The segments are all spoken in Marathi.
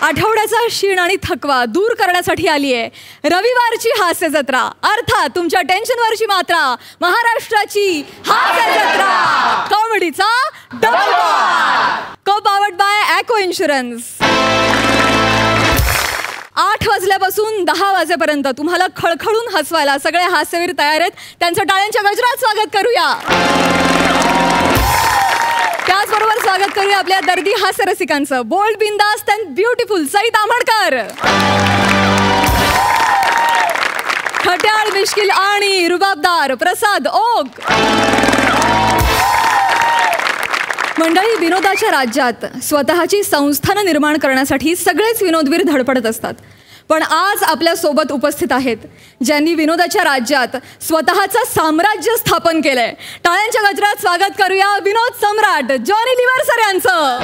आठवड्याचा शीण आणि थकवा दूर करण्यासाठी आली आहे रविवारची हास्य जत्रा, अर्थात तुमच्या टेन्शनवरची मात्रा, महाराष्ट्राची हास्य जत्रा, कॉमेडीचा डबल बार, को पावर्ड बाय ॲको इन्शुरन्स. 8 वाजल्यापासून 10 वाजेपर्यंत तुम्हाला खळखळून हसवायला सगळे हास्यवीर तयार आहेत. त्यांचं टाळ्यांच्या गजरात स्वागत करूया. त्याचबरोबर स्वागत करूया आपल्या दर्दी हास्य रसिकांचं. बोल्ड, बिंदास्त अँड ब्युटिफुल सई ताम्हणकर, खट्याळ, मिश्किल आणि रुबाबदार प्रसाद ओक. मंडळी, विनोदाच्या राज्यात स्वतःची संस्थानं निर्माण करण्यासाठी सगळेच विनोदवीर धडपडत असतात. पण आज आपल्या सोबत उपस्थित आहेत ज्यांनी विनोदाच्या राज्यात स्वतःचं साम्राज्य स्थापन केलंय. टाळ्यांच्या गजरात स्वागत करूया विनोद सम्राट जॉनी लिव्हरसर यांचं.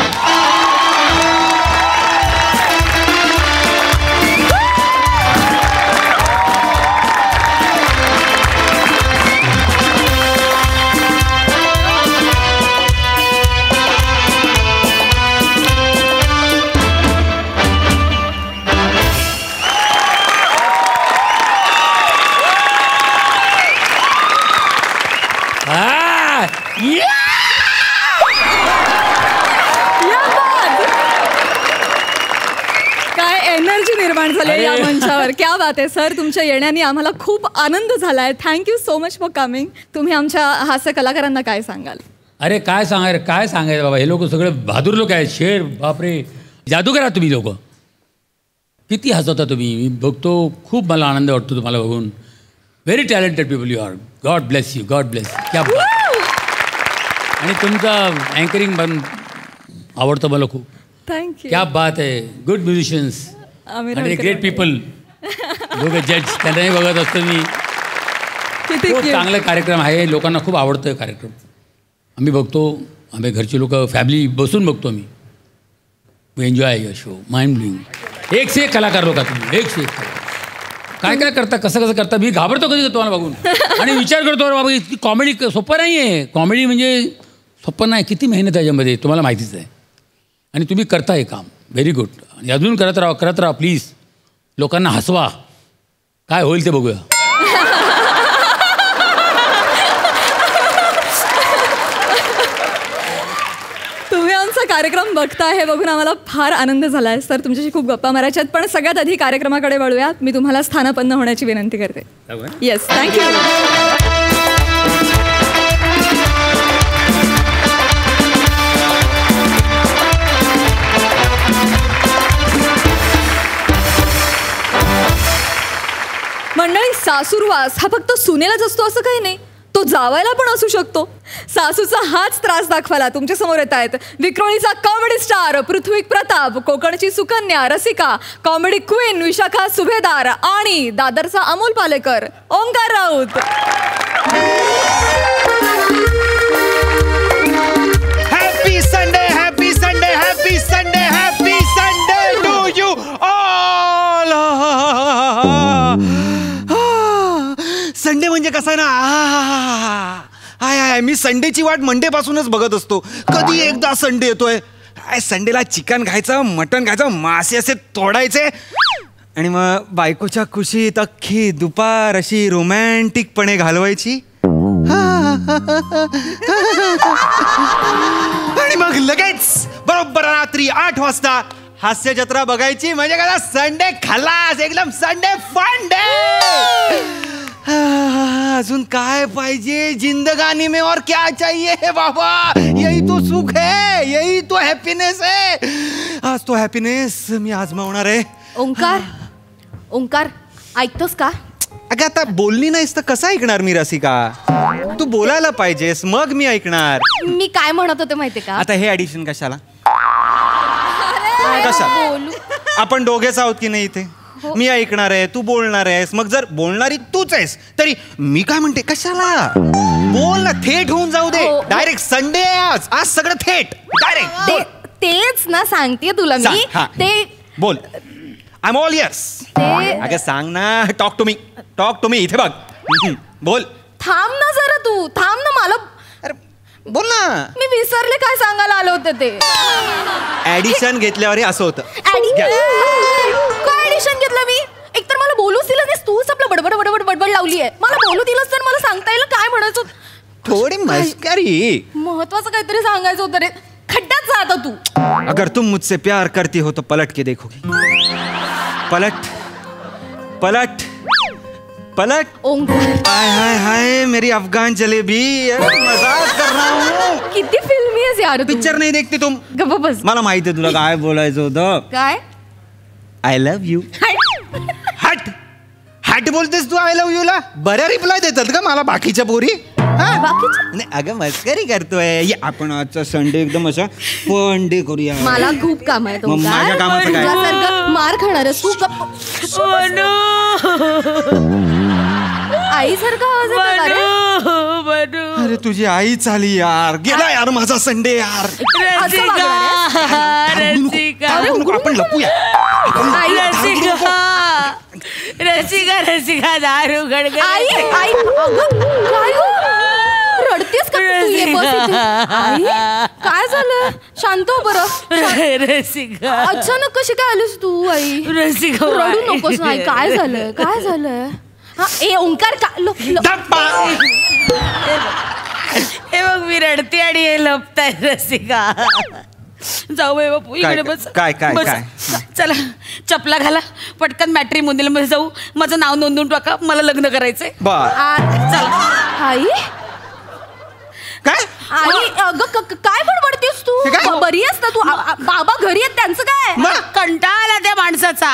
काय एनर्जी निर्माण झाली या मंचावर. क्या बात आहे सर, तुमच्या येण्याने आम्हाला खूप आनंद झालाय. Thank you so much for coming. तुम्ही आमच्या हास्य कलाकारांना काय सांगाल? अरे काय सांगायचं बाबा, हे लोक सगळे बहादूर लोक आहेत. शेर, बापरे, जादूगर आहात तुम्ही लोक. किती हसवता तुम्ही, मी बघतो. खूप मला आनंद वाटतो तुम्हाला बघून. Very talented people you are. God bless you, God bless. क्या आणि तुमचं अँकरिंग पण आवडतं मला खूप. थँक्यू. क्या बात आहे. गुड म्युझिशियन्स आणि ग्रेट पीपल. दोघे जज त्यांनाही बघत असतो मी. खूप चांगला कार्यक्रम आहे, लोकांना खूप आवडतं कार्यक्रम. आम्ही बघतो, आम्ही घरचे लोक फॅमिली बसून बघतो आम्ही. We enjoy your show. Mind blowing. एक से एक कलाकार लोक तुम्ही, एक से एक. काय करता, कसं करता, मी घाबरतो कधी तुम्हाला बघून. आणि विचार करतो बाबा, इतकी कॉमेडी सोपं नाही आहे. कॉमेडी म्हणजे सोपं नाही, किती मेहनत आहे याच्यामध्ये तुम्हाला माहितीच आहे. आणि तुम्ही करता हे काम व्हेरी गुड. आणि अजून करत राहा प्लीज. लोकांना हसवा, काय होईल ते बघूया. तुम्ही आमचा कार्यक्रम बघताय हे बघून आम्हाला फार आनंद झाला आहे सर. तुमच्याशी खूप गप्पा मारायच्यात, पण सगळ्यात आधी कार्यक्रमाकडे वळूया. मी तुम्हाला स्थानापन्न होण्याची विनंती करते. Yes, thank you. मंडळी, सासूरवास हा फक्त सुनेलाच असतो असं काही नाही, तो जावायला पण असू शकतो. सासूचा हाच त्रास दाखवायला तुमच्या समोर येत आहेत विक्रोळीचा कॉमेडी स्टार पृथ्वी प्रताप, कोकणची सुकन्या रसिका, कॉमेडी क्वीन विशाखा सुभेदार आणि दादरचा Amol Palekar Onkar Raut. Happy Sunday, happy Sunday, happy Sunday, happy Sunday to you all. Sunday म्हणजे कसा ना, मी संडेची वाट मंडेपासूनच बघत असतो. कधी एकदा संडे येतोय. संडेला चिकन खायचं, मटण खायचं, मासे असे तोडायचे आणि मग बायकोच्या कुशीत अख्खी दुपार अशी रोमॅन्टिकपणे घालवायची. आणि मग लगेच बरोबर रात्री 8 वाजता हास्य जत्रा बघायची. म्हणजे का संडे खलास, एकदम संडे फन डे. अजून काय पाहिजे जिंदगानी में, और क्या चाहिए बाबा. यही तो सुख है, यही तो हॅपीनेस है. आज तो हॅपीनेस मी आजमावणार आहे. ओंकार ऐकतोस का? अगं आता बोलली नाहीस तर कसं ऐकणार मी रसिका. तू बोलायला पाहिजेस मग मी ऐकणार. मी काय म्हणत होते माहितीये का? आता हे ॲडिशन कशाला? कशा? आपण दोघेच आहोत की नाही इथे. मी ऐकणार आहे, तू बोलणार आहेस. मग जर बोलणारी तूच आहेस तरी मी काय म्हणते कशाला? बोल ना, थेट होऊन जाऊ दे. डायरेक्ट संडे आज, आज सगळं थेट डायरेक्ट. तेच ना सांगते तुला मी. ते बोल. I am all yes. अगं सांग ना. Talk to me. इथे बघ. बोल. थांब ना जरा, तू थांब ना. मला बोल ना. मी विसरले काय सांगायला आलो होते ते. ऍडिशन घेतल्यावर असं होतं. काय ऍडिशन घेतलं मी? एकतर मला बोलूच दिलं नाही, तूच आपलं बडबड बडबड बडबड लावली आहे. मला बोलू दिलंस तर मला सांगता येईल काय म्हणायचं. थोडी मस्करी. महत्वाचं काहीतरी सांगायचं होतं रे. खड्ड्यात जा आता तू. अगर तुम मुझसे प्यार करती हो तो पलट के देखोगी. पलट पलट पलट. हाय हाय हाय मेरी अफगान जलेबी. मजाक कर रहा हूँ. किती फिल्मी आहेस यार. पिक्चर नाही देखते तुम. गप्प बस. मला माहिती आहे तुला काय बोलायचं होतं. काय? I love you. हट हट बोलतेस तू आय लव्ह यू ला. बऱ्या रिप्लाय देतात का मला बाकीच्या पोरी. नाही अगं मस्करी करतोय. आपण आजचा संडे एकदम असा फंडे करूया. मला खूप काम आहे. माझ्या कामाचं काय? मार खाणार आहेस तू. आई सारखा आवाज येतो. अरे तुझी आई चाली यार. गेला यार माझा संडे यार. आपण लपूया. रसिका रसिका दारू गडगड. आई आई काय हो? रडतेस का तू? आई काय झालं? शांत हो बरं. रसिका अचानक कशी काय आलीस तू? आई रसिका रडू नकोस. आई काय झालंय? काय झालंय? हा ए ओंकार का हे बघ मी रडते आणि हे लपताय. रसिका जाऊ बापू इकडे बस. काय काय काय? चला चपला घाला पटकन मॅट्रिमोनियल मध्ये जाऊ. माझं नाव नोंदवून टाका. मला लग्न करायचंय. चला. आई काय? आई अगं काय बडबडतेस तू? बरी आहेस ना तू? बाबा घरी आहेत त्यांचं काय? कंटाळा आला त्या माणसाचा.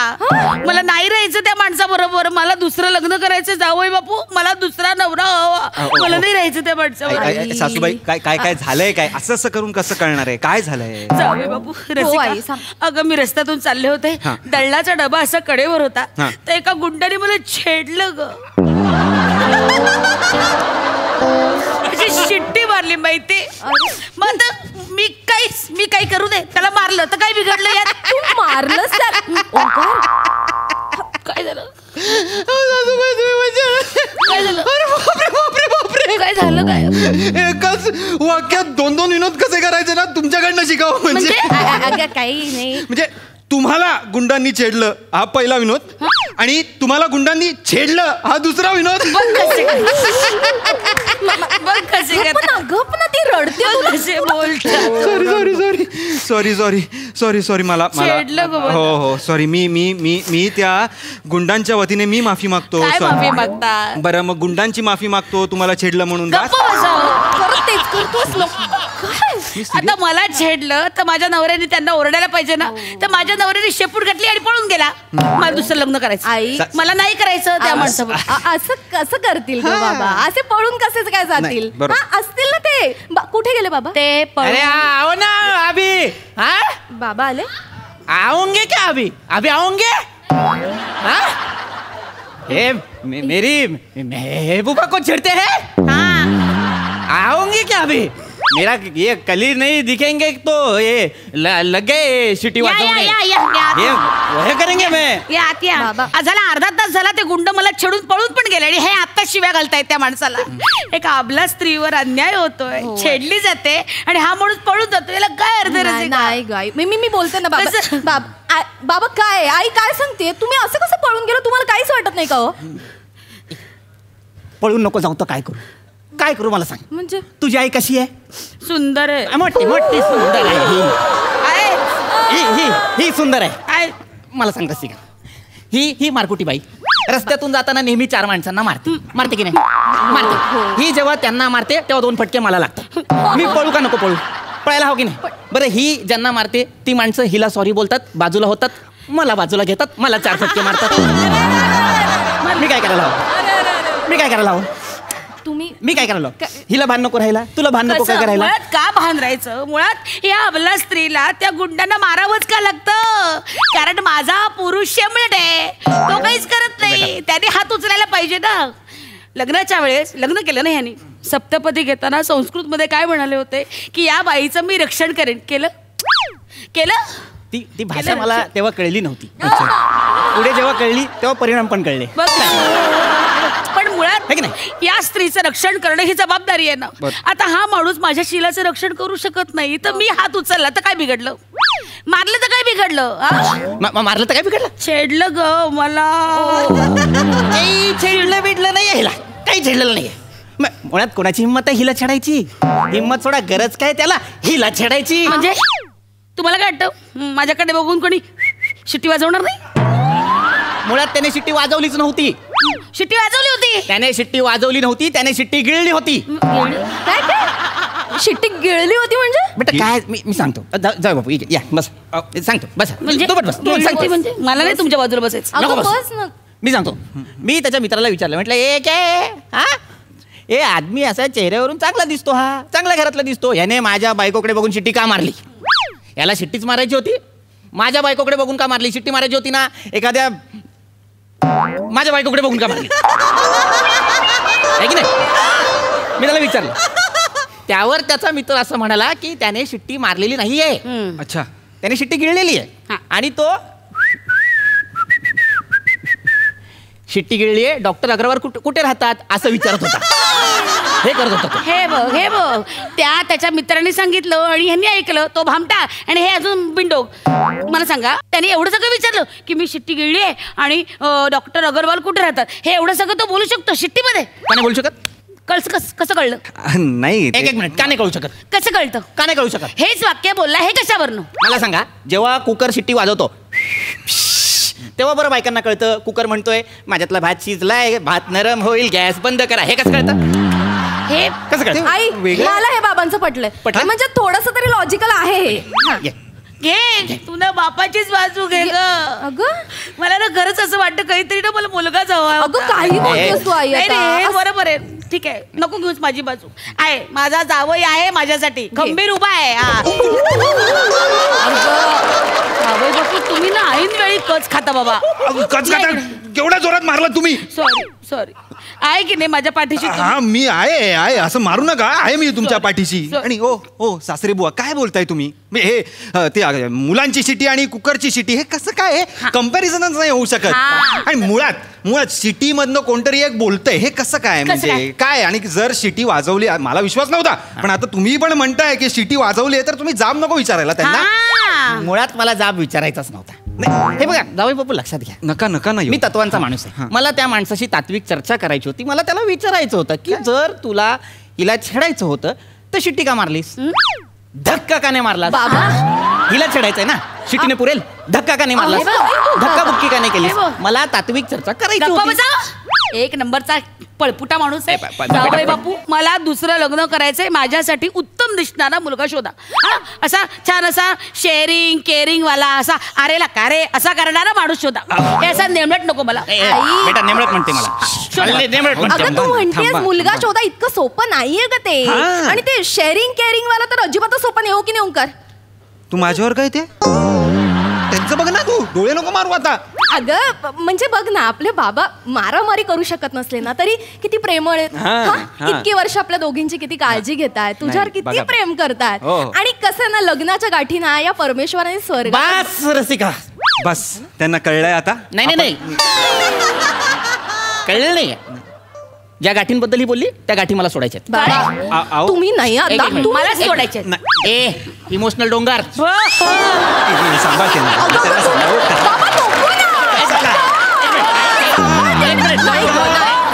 मला नाही राहायचं त्या माणसाबरोबर. मला दुसरं लग्न करायचं. जावई बापू मला दुसरा नवरा हवा. मला नाही राहायचं त्या माणसाबरोबर. सासूबाई काय काय काय झालंय? काय असं असं करून कसं कळणार आहे? काय झालंय? जावई बापू रसिका अगं मी रस्त्यातून चालले होते. दळणाचा डबा असा कडेवर होता. तर एका गुंडाने मला छेडलं ग. शिट्टी मारली माहिती. मग मी काही करू दे. त्याला मारलं तर काय बिघडलं यार? तू मारलंस काय झालं? काय झालं? काय झालं? काय एकाच वाक्यात दोन दोन विनोद कसे करायचे ना तुमच्याकडनं शिकावं. म्हणजे काही नाही. म्हणजे तुम्हाला गुंडांनी छेडलं हा पहिला विनोद आणि तुम्हाला गुंडांनी छेडलं हा दुसरा विनोद. सॉरी मला हो हो सॉरी. मी त्या गुंडांच्या वतीने मी माफी मागतो. बरं मग गुंडांची माफी मागतो तुम्हाला छेडलं म्हणून. आता मला छेडलं तर माझ्या नवऱ्याने त्यांना ओरडायला पाहिजे ना. तर माझ्या नवऱ्याने शेपूट घातली आणि पळून गेला. मला दुसरं लग्न करायचं. आई मला नाही करायचं त्या माणसाबरोबर. असं कसं करतील ग बाबा? असे पळून कसेच काय जातील? असतील ना ते. कुठे गेले बाबा? ते आओ ना अभी. बाबा आले. आऊंगे क्या अभी? अभी आऊंगे. मेरी महबूबा को छेड़ते हैं. आऊंगे क्या अभी? मेरा ये कली नहीं दिखेंगे तो ये लग गए सिटी वाजवने. ये करेंगे मैं. झाला अर्धा तास झाला ते गुंड मला छेडून पळून पण गेले आणि हे आता शिव्या घालतायत त्या माणसाला. एका अबला स्त्रीवर अन्याय होतोय. छेडली जाते आणि हा माणूस पळून जातो. याला काय अर्थ? नाही गाय मी बोलते ना बाबा. बाबा काय? आई काय सांगते? तुम्ही असं कसं पळून गेलो? तुम्हाला काहीच वाटत नाही का? हो पळून नको जाऊ तर काय करू? काय करू मला सांग. म्हणजे तुझी आई कशी आहे? सुंदर आहे. मोठी सुंदर आहे. ही सुंदर आहे. मला सांग रसिका. ही मारकुटी बाई रस्त्यातून जाताना नेहमी 4 माणसांना मारते की नाही? मारते. ही जेव्हा त्यांना मारते तेव्हा 2 फटके मला लागतात. मी पळू का नको पळू? पळायला हवं की नाही? बरं ही ज्यांना मारते ती माणसं हिला सॉरी बोलतात, बाजूला होतात, मला बाजूला घेतात, मला 4 फटके मारतात. मी काय करायला हवं? मी काय करायला? हिला भान नको राहिला, तुला भान नको काय करायला? मुळात का भान राहायचं? मुळात या अबला स्त्रीला त्या गुंडांना मारावंच का लागतं? कारण माझा पुरुष शेमट आहे. तो काहीच करत नाही. त्याने हात उचलायला पाहिजे ना. लग्नाच्या वेळेस लग्न केलं ना ह्यानी. सप्तपदी घेताना संस्कृत मध्ये काय म्हणाले होते की या बाईचं मी रक्षण करेन. केलं? ती भाषा मला तेव्हा कळली नव्हती. पुढे जेव्हा कळली तेव्हा परिणाम पण कळले. पण मुळात है की नाही? या स्त्रीचं रक्षण करणं ही जबाबदारी आहे ना. आता हा माणूस माझ्या शीलाचं रक्षण करू शकत नाही, तर मी हात उचलला तर काय बिघडलं? मारलं तर काय बिघडलं? मारलं तर काय बिघडलं? छेडलं ग मला. काही छेडलं बिडलं नाही हिला, काही छेडलेलं नाहीये. मुळात कोणाची हिंमत आहे हिला छेडायची? हिंमत सोडा, गरज काय त्याला हिला छेडायची. म्हणजे तुम्हाला काय वाटतं माझ्याकडे बघून कोणी शिट्टी वाजवणार नाही? मुळात त्याने शिट्टी वाजवलीच नव्हती. शिट्टी वाजवली होती. त्याने शिट्टी वाजवली नव्हती, त्याने शिट्टी गिळली होती. काय काय शिट्टी गिळली होती म्हणजे? बेटा काय मी सांगतो. जाऊ बापू या बस. सांगतो बस. म्हणजे बस म्हणजे मला नाही तुमच्या बाजूला बसायचं. नको अगं बस. बस ना. मी सांगतो. मी त्याच्या मित्राला विचारलं, म्हटलं ए काय हा ए आदमी असा चेहऱ्यावरून चांगला दिसतो, हा चांगल्या घरातला दिसतो, याने माझ्या बायकोकडे बघून शिट्टी का मारली? याला शिट्टीच मारायची होती. माझ्या बायकोकडे बघून का मारली? शिट्टी मारायची होती ना एखाद्या माझ्या बायकोकडे बघून का मारली? आहे की नाही? मी त्याला विचारलं. त्यावर त्याचा मित्र असं म्हणाला की त्याने शिट्टी मारलेली नाहीये. अच्छा, त्याने शिट्टी गिळलेली आहे. आणि तो शिट्टी गिळली आहे, डॉक्टर अग्रवाल कुठे राहतात असं विचारत होता. हे करत होता. हे बघ त्याच्या मित्रांनी सांगितलं आणि ह्यांनी ऐकलं, तो भामटा आणि हे अजून बिंडोक. मला सांगा, त्याने एवढं सगळं विचारलं की मी शिट्टी गिळली आहे आणि डॉक्टर अग्रवाल कुठे राहतात, हे एवढं सगळं तो बोलू शकतो शिट्टीमध्ये? का नाही बोलू शकत? कसं कळलं? नाही एक मिनिट, का नाही कळू शकत? कसं कळतं? का नाही कळू शकत? हेच वाक्य बोलला, हे कशावरनं? मला सांगा, जेव्हा कुकर शिट्टी वाजवतो तेव्हा बरं बायकांना कळतं कुकर म्हणतोय माझ्यातला भात शिजलाय, भात नरम होईल, गॅस बंद करा. हे कसं कळतं? हे कसं कळतं? आई मला हे बाबांचं पटलंय. म्हणजे थोडस तरी लॉजिकल आहे हे. घे तू ना बापाचीच बाजू घे ग. अगं मला ना खरंच असं वाटतं काहीतरी ना मला मुलगाच हवा. अगं काही बोलतोस तू आई नाही आता. रे, बरोबर आहे, ठीक आहे, नको घेऊच माझी बाजू. आहे माझा जावई आहे, माझ्यासाठी गंभीर उभा आहे. जावई बापू तुम्ही ना ऐन वेळी कच खाता बाबा. कच खाता? केवढ्या जोरात मारला तुम्ही? सॉरी आहे की नाही माझ्या पाठीशी? हा मी आहे असं मारू नका. आहे मी तुमच्या पाठीशी. आणि ओ सासरे बुवा काय बोलताय तुम्ही? हे ते मुलांची शिटी आणि कुकरची शिटी हे कसं काय? कम्पॅरिझनच नाही होऊ शकत. आणि मुळात शिटी मधनं कोणतरी एक बोलतंय हे कसं काय? म्हणजे काय? आणि जर शिटी वाजवली, मला विश्वास नव्हता, पण आता तुम्ही पण म्हणताय की शिटी वाजवली आहे, तर तुम्ही जाब नको विचारायला त्यांना. मुळात मला जाब विचारायचाच नव्हता. हे बघा जावई बापू, लक्षात घ्या, नका नाही. मी तत्वांचा माणूस आहे. मला त्या माणसाशी तात्विक चर्चा करायची होती. मला त्याला विचारायचं होतं की जर तुला हिला छेडायचं होतं तर शिट्टी का मारलीस? धक्का का नाही मारला? बाबा हिला छेडायचंय ना, शिट्टीने पुरेल. धक्का का नाही मारला? धक्का बुक्की का नाही केली? मला तात्विक चर्चा करायची होती. एक नंबरचा पळपुटा माणूस आहे जावई बापू. मला दुसरं लग्न करायचंय, माझ्यासाठी उत्तम दिसणारा मुलगा शोधा. असा छान, असा शेअरिंग केअरिंग वाला, असा अरेला का रे असा करणारा माणूस शोधा. हे असा नेमळट नको मला. बेटा नेमळट म्हणते मला. अगं तू म्हणतेस मुलगा शोधा, इतकं सोपं नाहीये का ते? आणि ते शेअरिंग केअरिंग वाला तर अजिबातच सोपं नाही. हो की नाही ओंकार? तू माझ्यावर काय ते त्यांचं बघ ना, तू डोळे नको मारू आता. अगं म्हणजे बघ ना, आपले बाबा मारामारी करू शकत नसले ना तरी किती प्रेमळ आहेत. इतकी वर्ष आपल्या दोघींची किती काळजी घेतायत, तुझ्यावर किती प्रेम करतायत. आणि कसं ना, लग्नाच्या गाठी ना या परमेश्वराने स्वर्ग. बस रसिका बस, त्यांना कळलंय आता. नाही कळलं नाही. ज्या गाठींबद्दल ही बोलली त्या गाठी मला सोडायच्या. तुम्ही नाही आता मला सोडायचे. ए इमोशनल डोंगर.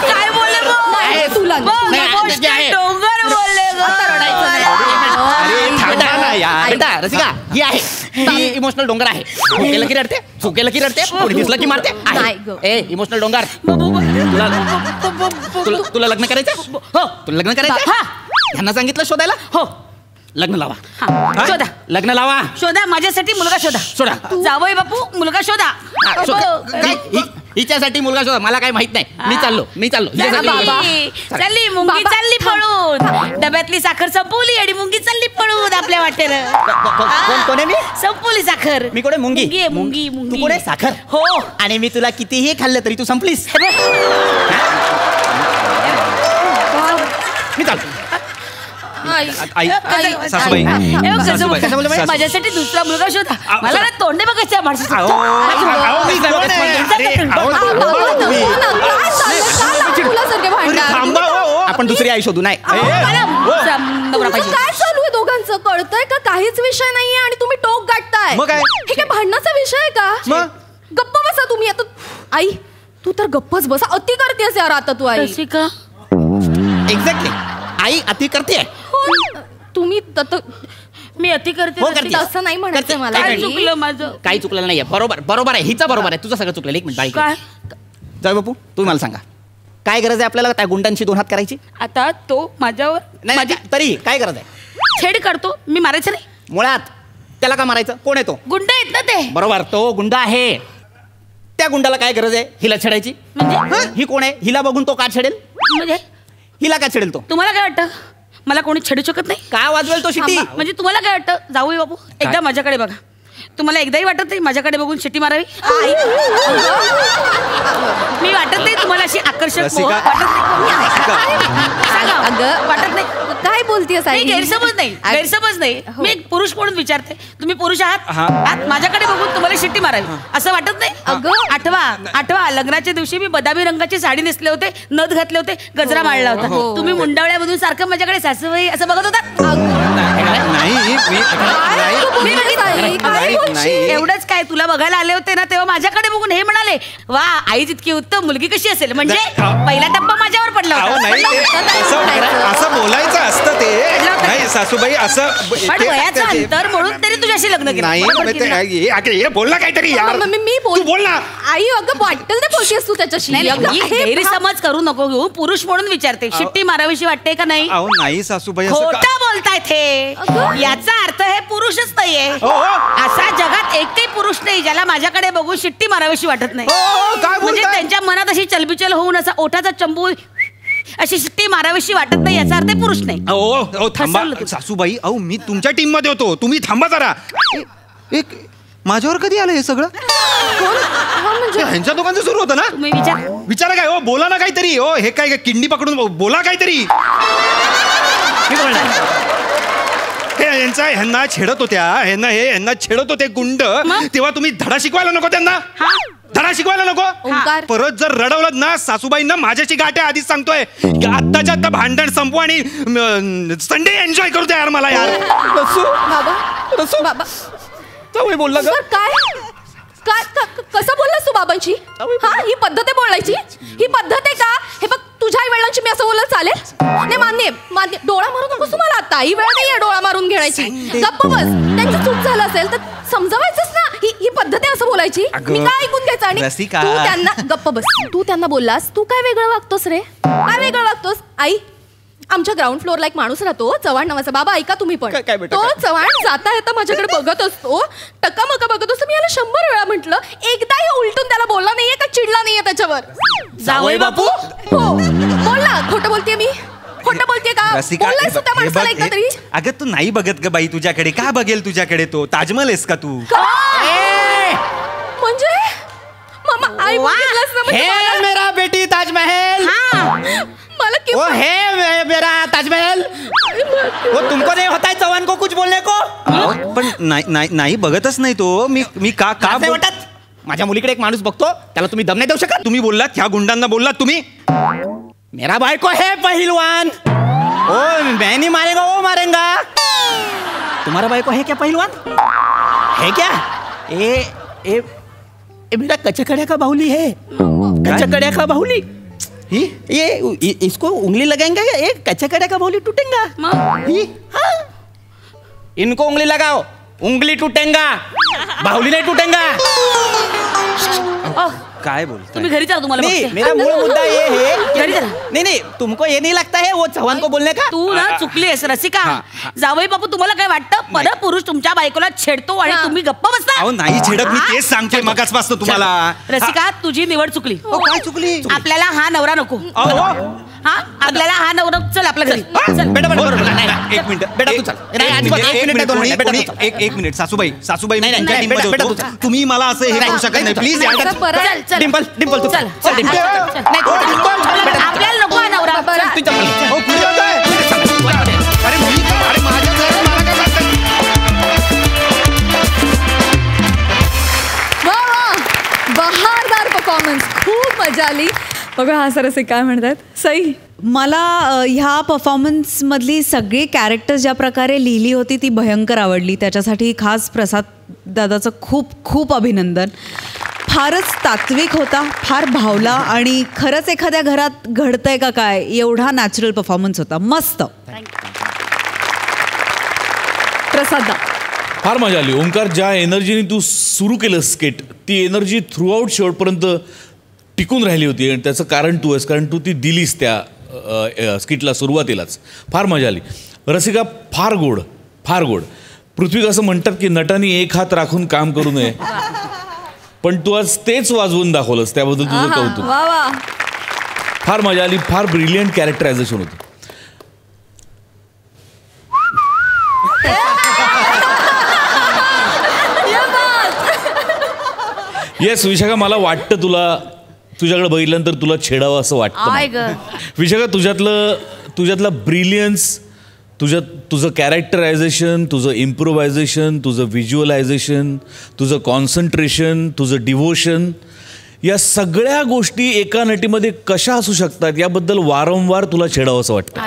काय बोलले तुला? डोंगर बोलले बेटा रसिका, ही आहे ही इमोशनल डोंगर आहे. झोकेला की रडते, झोकेला की रडते, कोणी दिसलं की मारते. ए इमोशनल डोंगर, तुला लग्न करायचं? हो तुला लग्न करायचं? ह्यांना सांगितलं शोधायला? हो लग्न लावा. शोधा, लग्न लावा. शोधा, माझ्यासाठी मुलगा शोधा. जावई बापू मुलगा शोधा. हिच्यासाठी मुलगा शोधा. मला काही माहित नाही. मी चाललो चालली मुंगी चालली पळून. डब्यातली साखर संपवली आणि मुंगी चालली पळून आपल्या वाटेनं. कोण मी? संपवली साखर. मी कोण? मुंगी. तू कोण? साखर. हो. आणि मी तुला कितीही खाल्लं तरी तू संपलीस. मी चालतो. सासूबाई माझ्यासाठी दुसरा मुलगा शोधा. मला ना तोंडे बघायचं माणसाचं. तुला सारखे भांडण थांबा आपण दुसरी आई शोधू. नाही नवरा पाहिजे. काय चालू आहे दोघांचं कळतंय का? काहीच विषय नाहीये आणि तुम्ही टोक गाठताय. मग काय? हे काय भांडणाचा विषय आहे का? मग? गप्प बसा तुम्ही आता. आई तू तर गप्पच बसा. अति करतेस यार आता तू. आई रसिका एक्झॅक्टली आई अति करते. तुम्ही मी अति करते. हो, करते. असं नाही म्हणायचं मला. काय चुकलं माझं? काही चुकलेलं नाहीये. बरोबर आहे. हिचं बरोबर आहे. तुझं सगळं चुकलेलं. एक मिनिट काय? जाऊ बापू तुम्ही मला सांगा काय गरज आहे आपल्याला त्या गुंडांशी 2 हात करायची? आता तो माझ्यावर नाही तरी काय गरज आहे? छेड करतो. मी मारायचं नाही. मुळात त्याला का मारायचं? कोण आहे तो? गुंड आहेत ना ते. बरोबर तो गुंड आहे. त्या गुंडाला काय गरज आहे हिला छेडायची? म्हणजे ही कोण आहे? हिला बघून तो का छेडेल? म्हणजे हिला का छेडेल तो? तुम्हाला काय वाटतं मला कोणी छेडू शकत नाही? का वाजवेल तो शिट्टी? म्हणजे तुम्हाला काय वाटतं? जाऊ बापू एकदा माझ्याकडे बघा. तुम्हाला एकदाही वाटत नाही माझ्याकडे बघून शिट्टी मारावी? मी वाटत नाही तुम्हाला अशी आकर्षक रसिका. वाटत नाही? काय बोलतेस आई? गैरसमज नाही. मी एक पुरुष म्हणून विचारते. तुम्ही पुरुष आहात. माझ्याकडे बघून तुम्हाला शिट्टी मारावी असं वाटत नाही? आठवा लग्नाच्या दिवशी मी बदामी रंगाची साडी नेसले होते, नथ घातले होते, गजरा माळला होता. तुम्ही मुंडावळ्यामधून सारखं माझ्याकडे सासूबाई असं बघत होता. एवढंच काय तुला बघायला आले होते ना तेव्हा माझ्याकडे बघून हे म्हणाले वा आईच इतकी उत्तम मुलगी कशी असेल. म्हणजे पहिला टप्पा माझ्यावर पडला होता. असं बोलायचं असतं ते. नाही सासूबाई असं पण वयाचं अंतर म्हणून तरी तुझ्याशी लग्न केलं. नाही बोल ना काहीतरी यार. मी बोल ना. आई अगं वाटेल ते बोलतेस तू त्याच्याशी. गैरसमज करू नको घेऊ. पुरुष म्हणून विचारते शिट्टी मारावीशी वाटते का नाही? अहो नाही सासूबाई खोटं बोलतायत हे. याचा अर्थ हे पुरुषच नाहीये. असा जगात एकही पुरुष नाही ज्याला माझ्याकडे बघून शिट्टी मारावीशी वाटत नाही. म्हणजे त्यांच्या मनात अशी चलबिचल होऊन असा ओठाचा चंबू अशी शिट्टी मारावीशी वाटत नाही याचा अर्थ पुरुष नाही. थांबा सासूबाई. अहो मी तुमच्या टीम मध्ये होतो. तुम्ही थांबा जरा. एक माझ्यावर कधी आलं हे सगळं? ह्यांच्या दोघांचं सुरू होतं ना? तुम्ही विचारा काय? हो बोला ना काहीतरी. हो हे काय किंडी पकडून बोला काहीतरी. ह्यांना छेडत होत्या. ह्यांना छेडत होते गुंड. तेव्हा तुम्ही धडा शिकवायला नको त्यांना? धडा शिकवायला नको? परत जर रडवलं ना सासूबाईंना माझ्याची गाठ आहे आधीच सांगतोय. आत्ताच्या आत्ता भांडण संपू आणि संडे एन्जॉय करू द्या यार मला यार. बाबा बोलला काय कसं बोललास तू बाबांची? ही पद्धत आहे बोलायची? ही पद्धत आहे का? हे बघ तुझ्या आई वडिलांची मी असं बोलत चालेल? नाही मान्य. डोळा मारू नकोस तुम्हाला. आता आई वेळ नाहीये डोळा मारून घेण्याची. गप्प बस. त्यांची चूक झालं असेल तर समजावायचंच ना. ही पद्धत आहे असं बोलायची? मी काय ऐकून घ्यायचं? आणि तू त्यांना गप्प बस. तू त्यांना बोललास तू काय वेगळं वागतोस रे? काय वेगळं वागतोस? आई आमच्या ग्राउंड फ्लोअरला एक माणूस राहतो चव्हाण नावाचा. बाबा ऐका तुम्ही पण. तो चव्हाण जाता येता माझ्याकडे बघत असतो. टक्कामक्का बघत असतो. मी याला 100 वेळा म्हटलं एकदाही उलटून त्याला बोलला नाहीये का चिडला नाहीये त्याच्यावर? जावई बापू. हो बोल ना. खोटं बोलतेय मी? खोटं बोलतेय का? बोललायस त्या माणसाला एकदा तरी? अगं तू नाही बघत ग बाई तुझ्याकडे. का बघेल तुझ्याकडे तो? ताजमहल आहेस का तू? म्हणजे मामा आई बोललास ना हे मेरा बेटी ताजमहल. मला वो है मेरा ताजमहल. वो तुमको नहीं होता है चव्हाण को कुछ बोलने को? पण नाही बघतच नाही तो. मी का वाटत? माझ्या मुलीकडे एक माणूस बघतो त्याला तुम्ही दम नाही देऊ शकत? तुम्ही बोललात ह्या गुंडांना बोललात तुम्ही? मेरा भाई को है पहलवान. ओ मैं नहीं मारेगा वो मारेगा. तुम्हारा भाई को है क्या पहलवान? है क्या? ए मेरा कचकड़िया का बाहुली है. कचकड़िया का बाहुली. ये इसको उंगली लगाएंगे ये कचकड़िया का बाहुली टूटेगा. इनको उंगली लगाओ उंगली टूटेगा बाहुली नहीं टूटेगा. काय बोलता? तुम्ही घरी जा. तुम्हाला मेरा मूल मुद्दा ये है. घरी जा. नहीं तुमको ये नहीं लगता है वो चव्हाण को बोलने का? तू ना चुकलीस रसिका. जावई बापू तुम्हाला काय वाटतं परत पुरुष तुमच्या बायकोला छेडतो आणि तुम्ही गप्प बसता? अहो नाही छेडत. मी तेच सांगतोय मगाचपासून तुम्हाला. रसिका तुझी निवड चुकली. काय चुकली? आपल्याला हा नवरा नको. आपल्याला हा नवरा. चल आपल्या घरी. एक मिनिट बेटा तू चल. एक मिनिट सासूबाई तुम्ही मला असं हे करू शकत नाही प्लीज. डिंपल तू चल. आपल्याला नको हा नवरा. बहारदार परफॉर्मन्स. खूप मजा आली. बघा हा सर असे काय म्हणतात. सई, मला ह्या परफॉर्मन्समधली सगळी कॅरेक्टर्स ज्या प्रकारे लिहिली होती ती भयंकर आवडली. त्याच्यासाठी खास प्रसाद दादाचं खूप खूप अभिनंदन. फारच तात्विक होता, फार भावला आणि खरंच एखाद्या घरात घडतंय का काय एवढा नॅचरल परफॉर्मन्स होता. मस्त. प्रसाद दा, फार मजा आली. ओंकार, ज्या एनर्जीने तू सुरू केलं स्केट, ती एनर्जी थ्रू आउट शेवटपर्यंत टिकून राहिली होती आणि त्याचं कारण तू आहेस, कारण तू ती दिलीस त्या स्किटला सुरुवातीलाच. फार मजा आली. रसिका, फार गोड, फार गोड. पृथ्वी असं म्हणतात की नटाने एक हात राखून काम करू नये, पण तू आज तेच वाजवून दाखवलंस, त्याबद्दल तुझं कौतुक. वा वा. फार मजा आली. फार ब्रिलियंट कॅरेक्टरायझेशन होतं. येस विशाखा, मला वाटतं तुझ्याकडे बघितल्यानंतर तुला छेडावं असं वाटतं. विशाखा, तुझ्यातला ब्रिलियन्स, तुझं कॅरेक्टरायझेशन, तुझं इम्प्रोव्हायझेशन, तुझं व्हिज्युअलायझेशन, तुझं कॉन्सन्ट्रेशन, तुझं डिव्होशन, या सगळ्या गोष्टी एका नटीमध्ये कशा असू शकतात याबद्दल वारंवार तुला छेडावं असं वाटतं.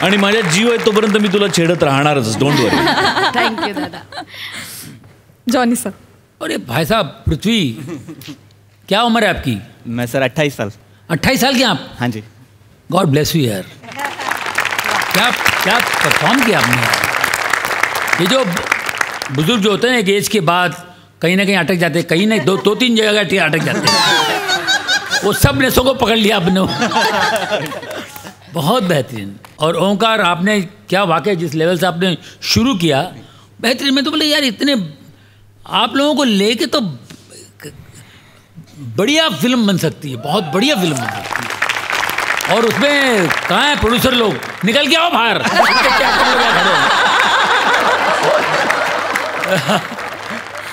आणि माझ्या जीव आहे तोपर्यंत मी तुला छेडत राहणारच. Don't worry. थँक्यू दादा. Johnny sir. अरे भाई साहब, पृथ्वी क्या उम्र है आपकी? मैं सर 28 साल. 28 साल के आप? हाँ जी. गॉड ब्लेस यू यार. क्या परफॉर्म किया आपने. ये जो बुजुर्ग जो होते हैं एक एज के बाद कहीं ना कहीं अटक जाते हैं, कहीं नहीं, दो तीन जगह अटक जाते हैं. वो सब नसों को पकड़ लिया आपने. बहुत बेहतरीन. और ओंकार, आपने क्या वाकई जिस लेवल से आपने शुरू किया बेहतरीन. मैं तो बोले यार इतने आप लोगों को लेके तो बढ़िया फिल्म बन सकती है, बहुत बढ़िया फिल्म बन सकती है. और उसमें कहाँ है प्रोड्यूसर लोग, निकल के आओ बाहर.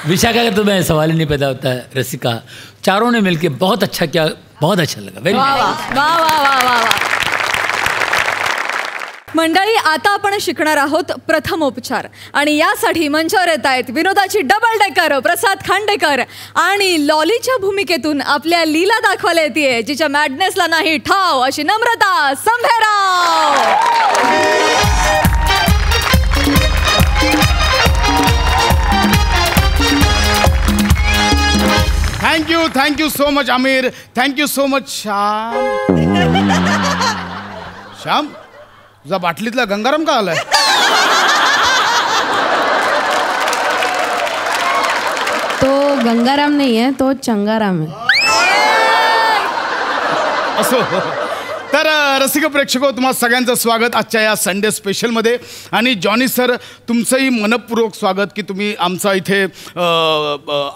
विशाखा का तो मैं सवाल ही नहीं पैदा होता है. रसिका, चारों ने मिलके बहुत अच्छा किया, बहुत अच्छा लगा. Very nice. मंडळी, आता आपण शिकणार आहोत प्रथमोपचार आणि यासाठी मंचावर येत आहेत विनोदाची डबल डेकर प्रसाद खांडेकर आणि लॉलीच्या भूमिकेतून आपल्या लीला दाखवायला येते जिच्या मॅडनेसला नाही ठाव अशी Namrata Sambherao. Thank you so much Aamir. Thank you so much Shyam. Shyam, तुझा बाटलीतला गंगाराम का आलाय? तो गंगाराम नहीं है, तो चंगाराम है. असो. तर रसिक प्रेक्षक, तुम्हा सगळ्यांचं स्वागत आजच्या या संडे स्पेशलमध्ये. आणि जॉनी सर, तुमचंही मनपूर्वक स्वागत की तुम्ही आमचा इथे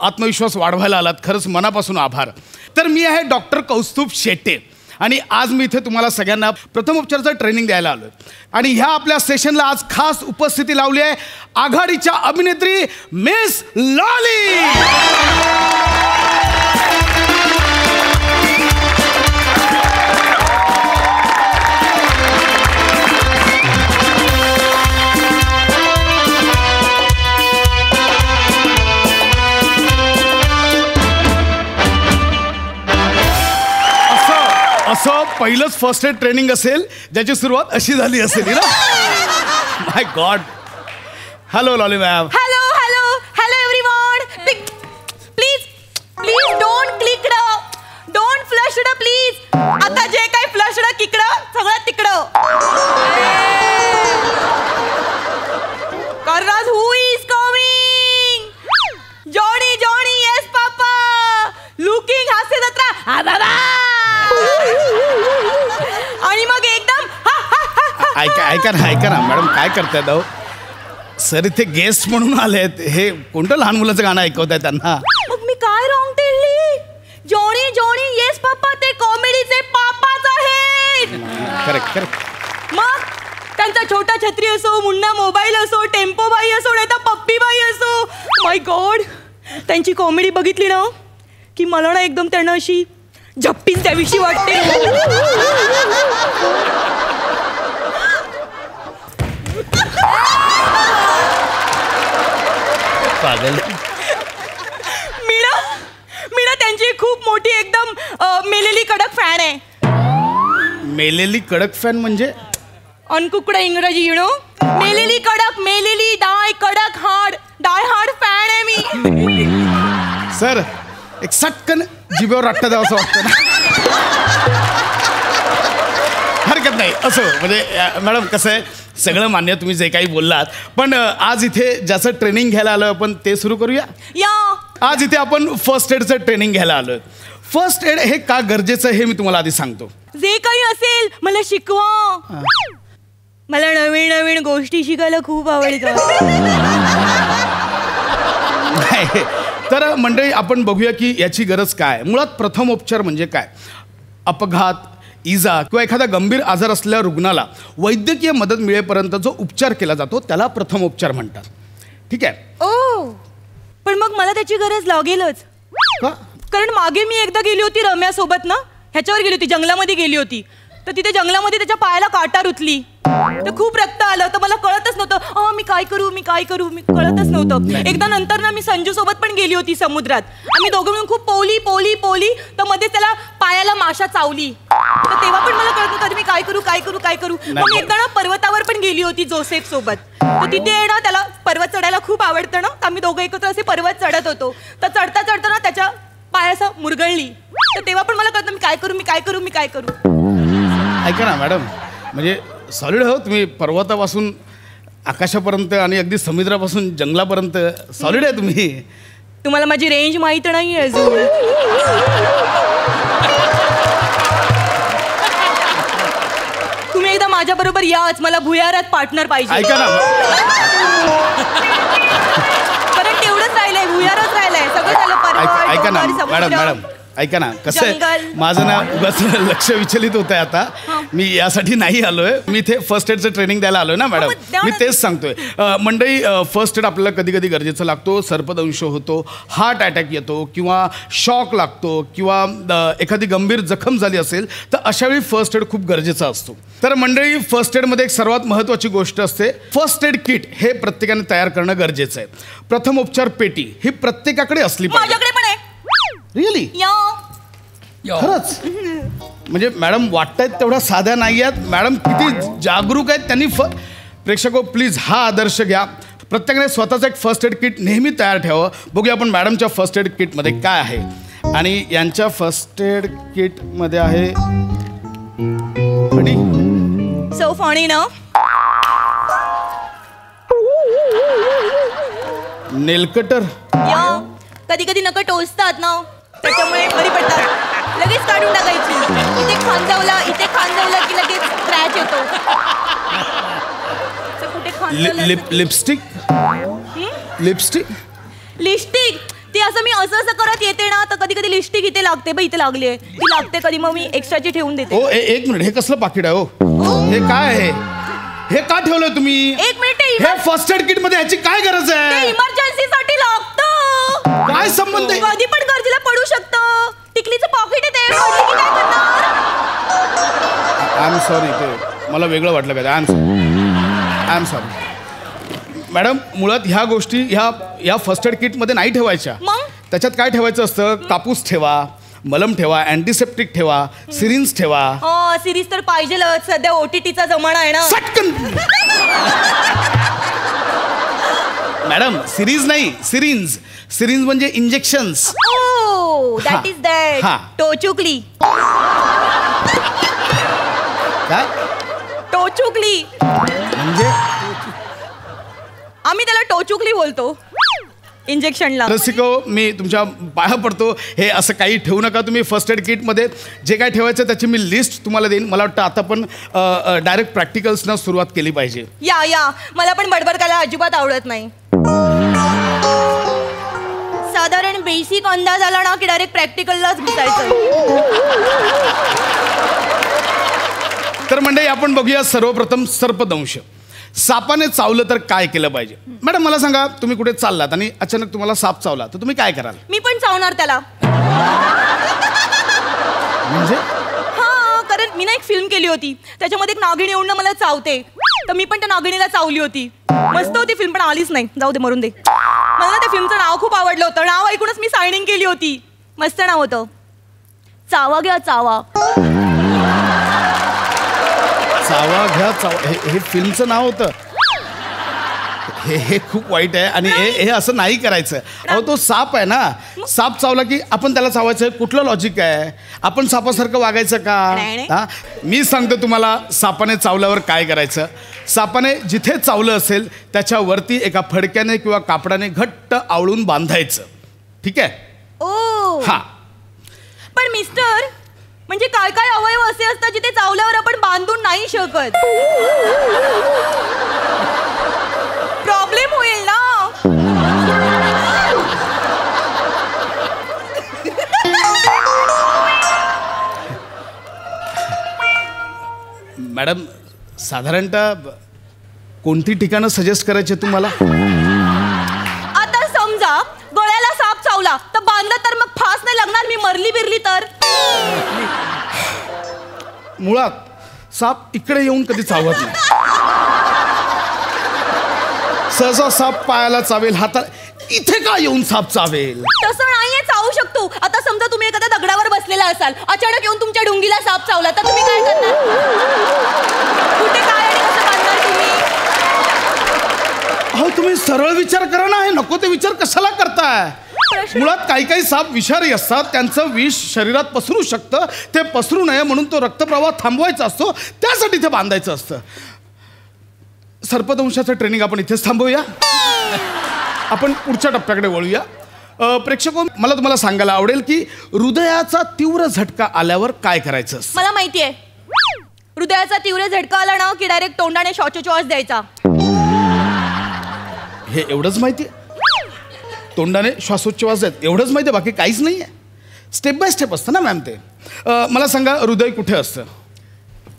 आत्मविश्वास वाढवायला आलात. खरंच मनापासून आभार. तर मी आहे डॉक्टर कौस्तुभ शेट्टे आणि आज मी इथे तुम्हाला सगळ्यांना प्रथमोपचाराचं ट्रेनिंग द्यायला आलो आहे. आणि ह्या आपल्या सेशनला आज खास उपस्थिती लावली आहे आघाडीच्या अभिनेत्री मिस लॉली. असं पहिलंच फर्स्ट एड ट्रेनिंग असेल ज्याची सुरुवात अशी झाली असेल ना. My god. Hello Lolly ma'am. Hello hello hello everyone. Please don't click don't flush please. आता जे काही फ्लश किकडं सगळं तिकडं. कारण who is coming. Johnny yes papa. Looking Hasya Jatra. हा बाबा. आणि मग एकदम ऐका ना मॅडम, काय करतायत अहो सर? इथे गेस्ट म्हणून आलेत. हे कोणतं लहान मुलाचं गाणं ऐकवताय त्यांना? मग मी काय रॉंग टेलली? जॉनी येस पापा ते कॉमेडीचे पापाच आहेत. करेक्ट. मग त्यांचा छोटा छत्री असो, मुन्ना मोबाईल असो, टेम्पो बाई असो, नाही तर पप्पी बाई असो, माय गॉड, त्यांची कॉमेडी बघितली ना की मला ना एकदम त्यांना अशी झप्पीन त्याविषयी वाटते. पागल. मी ना मेलेली कडक फॅन म्हणजे अनकुकडा इंग्रजी युनो. मेलेली कडक, मेलेली डाय कडक हार्ड, डाय हार्ड फॅन आहे मी. सर एक सटकन जिभेवर रट्टा द्यावं असं वाटतं ना. हरकत नाही. असं म्हणजे मॅडम कसं आहे, सगळं मान्य तुम्ही जे काही बोललात, पण आज इथे ज्याचं ट्रेनिंग घ्यायला आलो आपण ते सुरू करूया. आज इथे आपण फर्स्ट एडचं ट्रेनिंग घ्यायला आलोय. फर्स्ट एड हे का गरजेचं आहे हे मी तुम्हाला आधी सांगतो. जे काही असेल मला शिकवा. मला नवीन नवीन गोष्टी शिकायला खूप आवडतात. तर मंडळी आपण बघूया की याची गरज काय. मुळात प्रथमोपचार म्हणजे काय. अपघात, इजा किंवा एखादा गंभीर आजार असलेल्या रुग्णाला वैद्यकीय मदत मिळेपर्यंत जो उपचार केला जातो त्याला प्रथमोपचार म्हणतात. ठीक आहे. ओ पण मग मला त्याची गरज लागेलच का? कारण मागे मी एकदा गेली होती रम्यासोबत ना, ह्याच्यावर गेली होती, जंगलामध्ये गेली होती. तर तिथे जंगलामध्ये त्याच्या पायाला काटा रुतली, तर खूप रक्त आलं. तर मला कळतच नव्हतं मी काय करू मी कळतच नव्हतं. एकदा नंतर ना मी संजू सोबत पण गेली होती समुद्रात. आम्ही दोघं मिळून खूप पोली तर मध्ये त्याला पायाला माशा चावली. तर तेव्हा पण मला कळत नव्हतं मी काय करू. मग एकदा ना पर्वतावर पण गेली होती जोसेफ सोबत. तर तिथे ना त्याला पर्वत चढायला खूप आवडतं ना, आम्ही दोघं एकत्र असे पर्वत चढत होतो. तर चढता ना त्याच्या पायासा मुरगळली. तर तेव्हा पण मला कळतं मी काय करू. ऐका ना मॅडम, म्हणजे सॉलिड हो तुम्ही. पर्वतापासून आकाशापर्यंत आणि अगदी समुद्रापासून जंगलापर्यंत सॉलिड आहे तुम्ही. तुम्हाला माझी रेंज माहित नाही अजून. तुम्ही एकदा माझ्या बरोबर याच, मला भुयारात पार्टनर पाहिजे. ऐका ना परत तेवढंच राहिलंय, भुयारच राहिलंय, सगळं झालं. ऐका ना मॅडम, ऐका ना, कसं आहे माझं ना उगाच लक्ष विचलित होत आहे आता. मी यासाठी नाही आलोय, मी इथे फर्स्ट एडचं ट्रेनिंग द्यायला आलोय ना मॅडम. मी तेच सांगतोय. मंडळी, फर्स्ट एड आपल्याला कधी कधी गरजेचं लागतो. सर्पदंश होतो, हार्ट अटॅक येतो किंवा शॉक लागतो किंवा एखादी गंभीर जखम झाली असेल तर अशावेळी फर्स्ट एड खूप गरजेचा असतो. तर मंडळी, फर्स्ट एडमध्ये एक सर्वात महत्त्वाची गोष्ट असते. फर्स्ट एड किट हे प्रत्येकाने तयार करणं गरजेचं आहे. प्रथमोपचार पेटी ही प्रत्येकाकडे असली पाहिजे. माझ्याकडे पण आहे. रिअली? खरंच? म्हणजे मॅडम वाटतायत तेवढ्या साध्या नाही आहेत. मॅडम किती जागरूक आहेत. त्यांनी प्रेक्षको प्लीज हा आदर्श घ्या. प्रत्येकाने स्वतःचं एक फर्स्ट एड किट नेहमी तयार ठेवावं. बघूया आपण मॅडमच्या फर्स्ट एड किटमध्ये काय आहे. आणि यांच्या फर्स्ट एड किटमध्ये आहे सो फनी ना, नेलकटर. कधी कधी नका टोचतात ना, त्याच्यामुळे बरी पडतात. लगेच काढून टाकायची. इथे खांजवला की लगेच क्रॅच येतो. लिपस्टिक ती असं मी असं करत येते ना, तर कधी कधी लिपस्टिक इथे लागते. इथे लागली ती लागते कधी, मग मी एक्स्ट्राची ठेवून देते. ओ एक मिनिट, हे कसलं पाकिट आहे? हे काय आहे? हे का ठेवलंय तुम्ही? एक मिनिट, हे फर्स्ट एड किट मध्ये ह्याची काय गरज आहे? इमर्जन्सी साठी लागतं. काय संबंध आहे? कधी पण गरजेला पडू शकतं. टिकलीचं पॉकेट आहे ते, काय करणार? आय एम सॉरी, ते मला वेगळं वाटलं का? I am sorry madam. मुळात ह्या गोष्टी ह्या फर्स्ट एड किटमध्ये नाही ठेवायच्या. त्याच्यात काय ठेवायचं असतं? कापूस ठेवा, मलम ठेवा, अँटीसेप्टिक ठेवा, सिरिंज ठेवा. सिरीज तर पाहिजे. सध्या OTTचा जमाना आहे ना. मॅडम सिरीज नाही, सिरिंज. सिरिंज म्हणजे इंजेक्शन्स. That is that. टोचुकली. काय? टोचुकली म्हणजे? आम्ही त्याला टोचुकली बोलतो इंजेक्शनला. रसिको, मी तुमच्या पाया पडतो, हे असं काही ठेवू नका तुम्ही फर्स्ट एड किटमध्ये. जे काय ठेवायचं त्याची मी लिस्ट तुम्हाला देईन. मला वाटतं आता पण डायरेक्ट प्रॅक्टिकल्सना सुरुवात केली पाहिजे. या मला पण बडबड करायला अजिबात आवडत नाही. साधारण बेसिक अंदाज आला ना की डायरेक्ट प्रॅक्टिकललाच घुसायचं. तर मंडळी, आपण बघूया सर्वप्रथम सर्पदंश. सापाने चावलं तर काय केलं पाहिजे? मॅडम मला सांगा, तुम्ही कुठे चाललात आणि अचानक तुम्हाला साप चावला तर तुम्ही काय कराल? मी पण चावणार त्याला. म्हणजे? कारण मी ना एक फिल्म केली होती, त्याच्यामध्ये एक नागिणी येऊन मला चावते. तर मी पण त्या नागिणीला चावली होती. मस्त होती फिल्म, पण आलीच नाही. जाऊ दे, मरून दे. मला ना त्या फिल्मचं नाव खूप आवडलं होतं. नाव ऐकूनच मी सायनिंग केली होती. मस्त नाव होतं, चावा घ्या चावा. चावा घ्या चावा, हे फिल्मचं नाव होतं. हे खूप वाईट आहे आणि हे असं नाही करायचं. अहो तो साप आहे ना, साप चावला की आपण त्याला चावायचं. कुठलं लॉजिक आहे? आपण सापासारखं वागायचं का? हा, मी सांगतो तुम्हाला सापाने चावल्यावर काय करायचं. सापाने जिथे चावलं असेल त्याच्यावरती एका फडक्याने किंवा कापडाने घट्ट आवळून बांधायचं. ठीक आहे? ओ हा. पण मिस्टर, म्हणजे काय काय अवयव असे असतात जिथे चावल्यावर आपण बांधून नाही शकत? प्रॉब्लेम होईल ना. मॅडम, साधारणतः कोणती ठिकाणं सजेस्ट करायचे तुम्हाला? आता समजा गळ्याला साप चावला तर बांधलं तर मग फास नाही लागणार, मी मरली बिरली तर? मुळात साप इकडे येऊन कधी चावत नाही. सहसा साप पायाला चावेल, हातात. इथे का येऊन साप चावेल? तसं नाहीये, चावू शकतो. आता समजा तुम्ही एखाद्या दगडावर बसलेला असाल, अचानक येऊन तुमच्या डुंगीला साप चावला तर तुम्ही काय करणार? कुठे काय आणि कसं बांधणार तुम्ही? अहो तुम्ही सरळ विचार करा ना, हे नको ते विचार कशाला करताय? मुळात काही काही साप विषारी असतात, त्यांचं विष शरीरात पसरू शकतं. ते पसरू नये म्हणून तो रक्तप्रवाह थांबवायचा असतो, त्यासाठी ते बांधायचं असतं. सर्पदंशाचं ट्रेनिंग आपण इथेच थांबवूया. आपण पुढच्या टप्प्याकडे वळूया. प्रेक्षक, मला तुम्हाला सांगायला आवडेल की हृदयाचा तीव्र झटका आल्यावर काय करायचं असतं. मला माहितीये, हृदयाचा तीव्र झटका आला ना की डायरेक्ट तोंडाने श्वासोच्छवास द्यायचा. हे एवढंच माहितीये? तोंडाने श्वासोच्छवास द्यायचा एवढंच माहिती आहे, बाकी काहीच नाही आहे. स्टेप बाय स्टेप असतं ना मॅम ते. मला सांगा, हृदय कुठे असतं?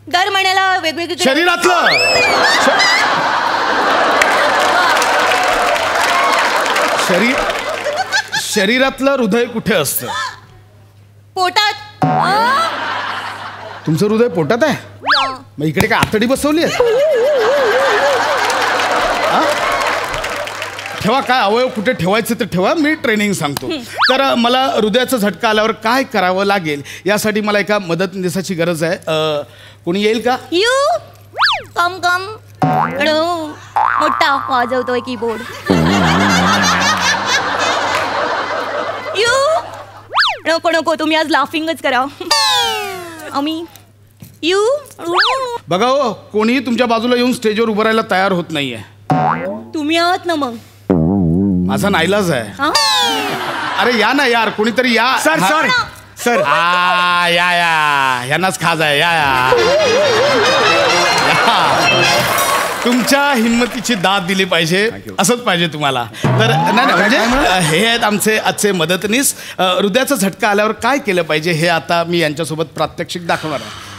दर महिन्याला वेगवेगळे शरीरातलं. शरीरातलं हृदय कुठे असतं? पोटात. तुमचं हृदय पोटात आहे? मग इकडे काय आतडी बसवली आहे? ठेवा, काय अवयव कुठे ठेवायचं ते ठेवा, मी ट्रेनिंग सांगतो. तर मला हृदयाचा झटका आल्यावर काय करावं लागेल यासाठी मला एका मदतनीसाची गरज आहे. कोणी येईल का? यू कम कम. मोठा वाजवतोय कीबोर्ड. यू नको नको, तुम्ही आज लाफिंगच करा. आम्ही यू बघा हो, कोणीही तुमच्या बाजूला येऊन स्टेजवर उभं राहायला तयार होत नाहीये. तुम्ही आहात ना मग. माझा नाईलाज आहे. अरे या ना यार, कोणीतरी या. सर सर सर, या यांनाच खाज आहे. या तुमच्या हिंमतीची दाद दिली पाहिजे, असंच पाहिजे तुम्हाला. तर नाही म्हणजे हे आहेत आमचे आजचे मदतनीस. हृदयाचा झटका आल्यावर काय केलं पाहिजे हे आता मी यांच्यासोबत प्रात्यक्षिक दाखवणार आहे.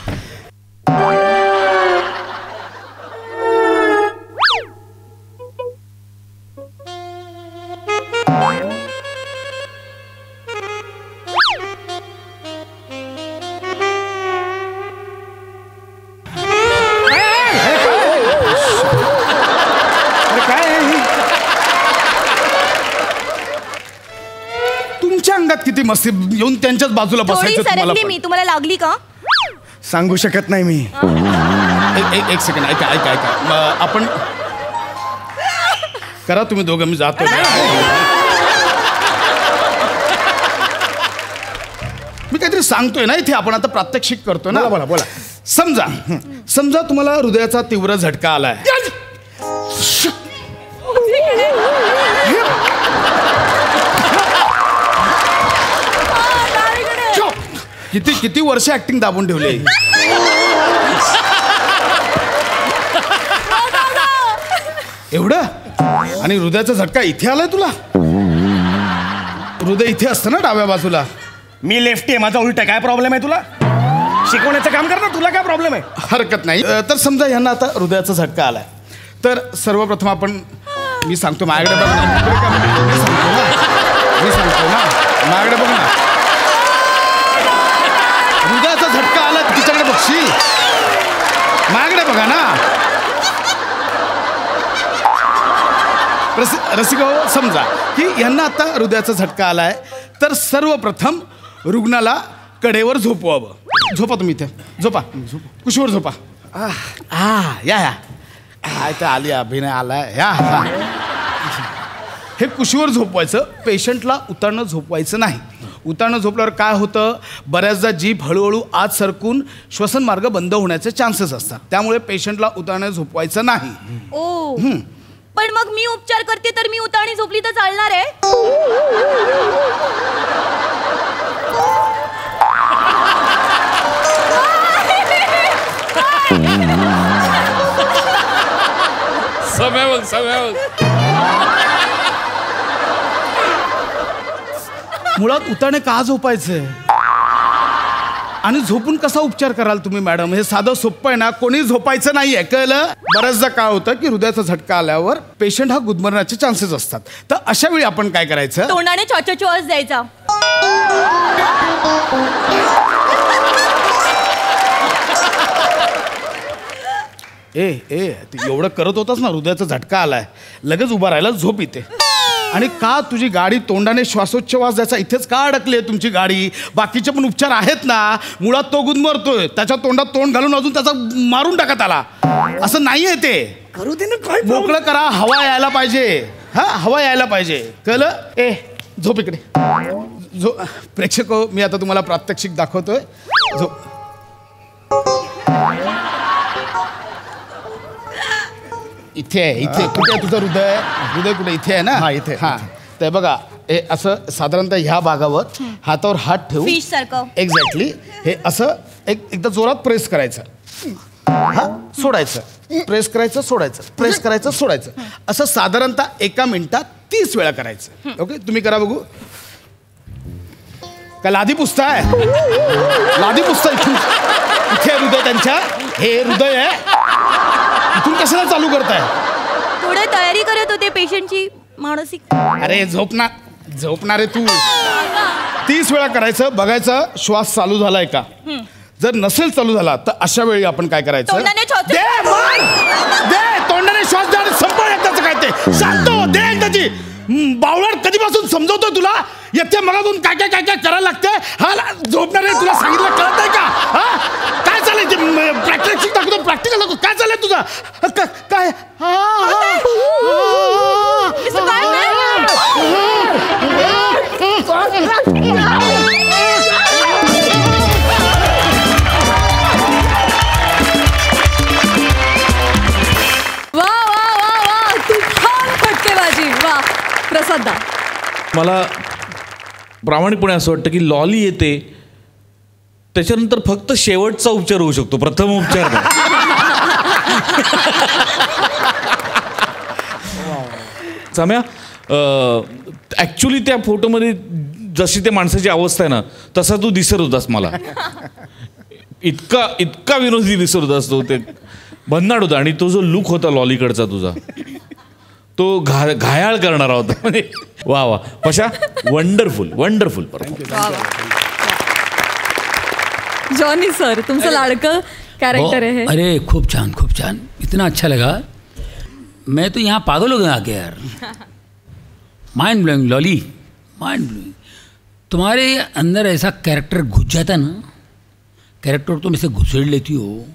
अंगात किती मस्ती, येऊन त्यांच्याच बाजूला बसायचं तुम्हाला. मी तुम्हाला लागली का? सांगू शकत नाही मी. एक सेकंड, ऐका ऐका ऐका. आपण करा तुम्ही दोघं, मी जातो. मी काहीतरी सांगतोय ना इथे, आपण आता प्रात्यक्षिक करतोय ना. बोला बोला. समजा तुम्हाला हृदयाचा तीव्र झटका आलाय. किती किती वर्ष ऍक्टिंग दाबून ठेवली. एवढं? आणि हृदयाचा झटका इथे आलाय तुला? हृदय इथे असतं ना डाव्या बाजूला. मी लेफ्टी आहे, माझा उलट. काय प्रॉब्लेम आहे तुला? शिकवण्याचं काम कर ना, तुला काय प्रॉब्लेम आहे? हरकत नाही. तर समजा यांना आता हृदयाचा झटका आलाय, तर सर्वप्रथम आपण, मी सांगतो माझ्याकडे बघ ना, मी सांगतो ना, माझ्याकडे बघ ना. हृदयाचा झटका आला, तिच्याकडे बघशील, माझ्याकडे बघा ना. रसिका हो, समजा की यांना आता हृदयाचा झटका आलाय, तर सर्वप्रथम रुग्णाला कडेवर झोपवावं. झोपा तुम्ही इथे, झोपा, कुशीवर झोपा. या काय तर आली अभिनय आलाय या. हे कुशीवर झोपवायचं, पेशंटला उतारनं झोपवायचं नाही. उतारनं झोपल्यावर काय होतं, बऱ्याचदा जीभ हळूहळू आत सरकून श्वसन मार्ग बंद होण्याचे चान्सेस असतात. त्यामुळे पेशंटला उतारनं झोपवायचं नाही. ओ पण मग मी उपचार करते तर मी उतारणी झोपली तर चालणार आहे? समय मुळात उतारणे का झोपायचंय आणि झोपून कसा उपचार कराल तुम्ही मॅडम? हे साधं सोपं आहे ना, कोणी झोपायचं नाहीये, कळलं? बऱ्याचदा काय होतं की हृदयाचा झटका आल्यावर पेशंट हा गुदमरण्याचे चान्सेस असतात. तर अशा वेळी आपण काय करायचं, तोंडाने चॉच द्यायचा. एवढं करत होतास ना, हृदयाचा झटका आलाय, लगेच उभा राहायला झोप येते. आणि का तुझी गाडी तोंडाने श्वासोच्छवास द्यायचा इथेच का अडकली आहे तुमची गाडी? बाकीचे पण उपचार आहेत ना. मुळात तो गुदमरतोय, त्याच्या तोंडात तोंड घालून अजून त्याचा मारून टाका त्याला. असं नाहीये ते, करू दे ना, काय मोकळं करा. हवा यायला पाहिजे, हवा यायला पाहिजे, कळलं? झोप इकडे. प्रेक्षक मी आता तुम्हाला प्रात्यक्षिक दाखवतोय. झोप. इथे आहे, इथे. कुठे आहे तुझं हृदय? हृदय कुठे? इथे आहे ना. इथे. ते बघा, हे असं साधारणतः ह्या भागावर हातावर हात ठेवून फिश सारखं. एक्झॅक्टली हे असं एकदा जोरात प्रेस करायचं, सोडायचं, प्रेस करायचं, सोडायचं, प्रेस करायचं, सोडायचं. असं साधारणतः 1 मिनिटात 30 वेळा करायचं. ओके, तुम्ही करा बघू. का लादी पुसताय? लादी पुसताय? इथे हृदय त्यांच्या, हे हृदय आहे. इथून कशाला चालू करताय? थोडे तयारी करत होते पेशंटची मानसिक. अरे झोपणारे तू. 30 वेळा करायचं, बघायचं श्वास चालू झालाय का. जर नसेल चालू झाला तर अशा वेळी आपण काय करायचं, तोंडाने श्वास द्या. संपळ एकदाच काय ते शांत हो, दे एकदाची. बावळट कधीपासून समजवतोय तुला, येते मगातून काय काय काय काय करायला लागते. हा झोपणारे, तुला सांगितलं कळत नाही का? काय चाललंय ते? प्रॅक्टिकल दाखवतो, प्रॅक्टिकल दाखवतो. काय चाललंय तुझं? काय प्रसाद. मला प्रामाणिकपणे असं वाटतं की लॉली येते त्याच्यानंतर फक्त शेवटचा उपचार होऊ शकतो, प्रथम उपचार नाही. सम्या, ॲक्च्युली त्या फोटोमध्ये जशी त्या माणसाची अवस्था आहे ना, तसा तू दिसत होतास मला. इतका विनोदी दिसत होतास तो, ते भन्नाट होता. आणि तो जो लुक होता लॉलीकडचा तुझा, तो घायाळ करणारा होता. म्हणजे वा वा पशा, वंडरफुल वंडरफुल. जॉनी सर, तुमचं लाडकं कैरेक्टर है. अरे खूब छान, इतना अच्छा लगा. मैं तो यहाँ पागल हो गया आके यार. Mind blowing lolly, mind blowing. तुम्हारे अंदर ऐसा कैरेक्टर घुस जाता ना, कैरेक्टर तुम इसे घुसेड़ लेती हो,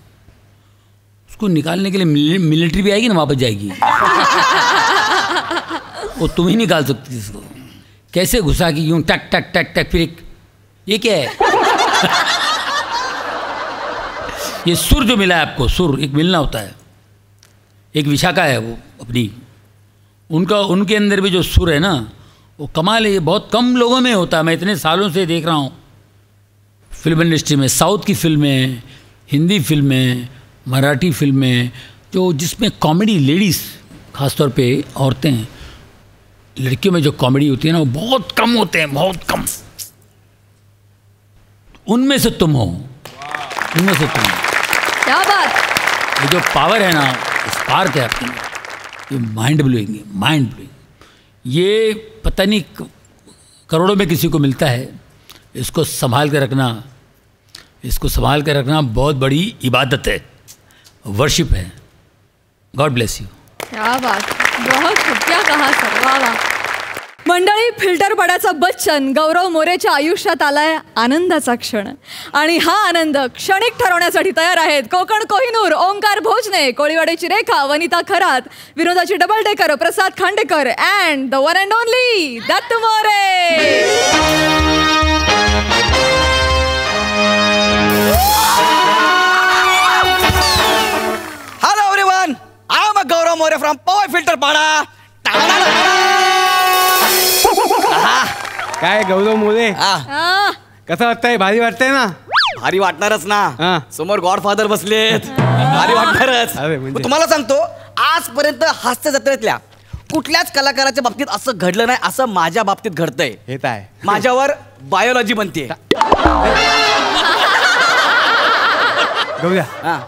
उसको निकालने के लिए मिलिट्री भी आएगी ना, वापस जाएगी. वो तुम ही निकाल सकती इसको. कैसे घुसा कि यूं टक टक टक टक, फिर ये क्या है? ये सुर जो मिला है आपको, सुर एक मिलना होता है. एक विशाखा है वो अपनी, उनके अंदर भी जो सुर है ना, वो कमाल है. ये बहुत कम लोगों में होता है. मैं इतने सालों से देख रहा हूँ फिल्म इंडस्ट्री में, साउथ की फिल्में, हिंदी फिल्में, मराठी फिल्में, जो जिसमें कॉमेडी, लेडीज़ खासतौर पे औरतें, लड़कियों में जो कॉमेडी होती है ना, वो बहुत कम होते हैं, बहुत कम. उनमें से तुम हो, उनमें से तुम. क्या बात. ये जो पावर है ना, स्पार्क है आपके, ये माइंड ब्लोइंग है, माइंड ब्लोइंग. ये पता नहीं करोड़ों में किसी को मिलता है. इसको संभाल के रखना बहुत बड़ी इबादत है, वर्शिप है. God bless you. क्या बात, बहुत खूब, क्या कहा सर, वाह वाह. मंडळी, फिल्टर पडाचा बच्चन गौरव मोरेच्या आयुष्यात आलाय आनंदाचा क्षण, आणि हा आनंद क्षणिक ठरवण्यासाठी तयार आहेत कोकण कोहिनूर, ओंकार भोजने, कोळीवाड्याची रेखा, वनिता खरात, विनोदाची double decker Prasad Khandekar and the one and only Dattu More. Hello everyone, I am Gaurav More from Powai Filter Pada. काय गौरव मोरे, कसं वाटतंय? भारी वाटतंय ना? भारी वाटणारच ना, समोर गॉडफादर बसलेत, भारी वाटणारच. तुम्हाला सांगतो, आजपर्यंत हास्य जत्रेतल्या कुठल्याच कलाकाराच्या बाबतीत असं घडलं नाही असं माझ्या बाबतीत घडतंय. हे काय? माझ्यावर बायोलॉजी बनते. गौऱ्या,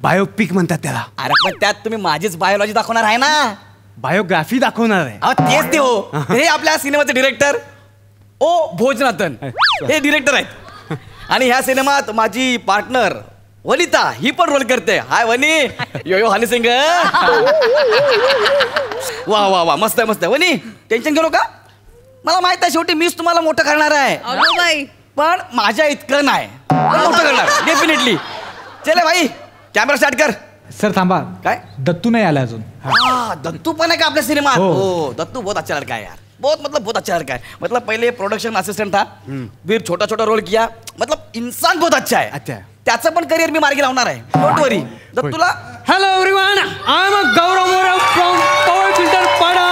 बायोपिक म्हणतात त्याला. अरे पण त्यात तुम्ही माझीच बायोलॉजी दाखवणार आहे ना? बायोग्राफी दाखवणार आहे. तेच ते हो. हे आपल्या सिनेमाचे डिरेक्टर ओ भोजनाथन हे डिरेक्टर आहेत, आणि ह्या सिनेमात माझी पार्टनर वनिता ही पण रोल करते. हाय वनी, यो हनी सिंग. वा वा वा, मस्त आहे मस्त आहे. वनी, टेन्शन घेऊ नका, मला माहित आहे शेवटी मीच तुम्हाला मोठं करणार आहे, पण माझ्या इतकं नाही, मोठं करणार डेफिनेटली. चले भाई, कॅमेरा स्टार्ट कर. सर थांबा, काय दत्तू नाही आला अजून? दत्तू पण आहे का आपल्या सिनेमात? हो, दत्तू बहुत अच्छा लड़का है यार, बहुत अच्छा लड़का है. मतलब पहले प्रोडक्शन असिस्टेंट था, फिर छोटा छोटा रोल किया, मतलब इंसान बहुत अच्छा है. अच्छा, त्याचं पण करिअर मी मार्गी लावणार आहे, डोंट वरी. दत्तूला hello everyone, I am Gaurav More from Powai Filter Pada.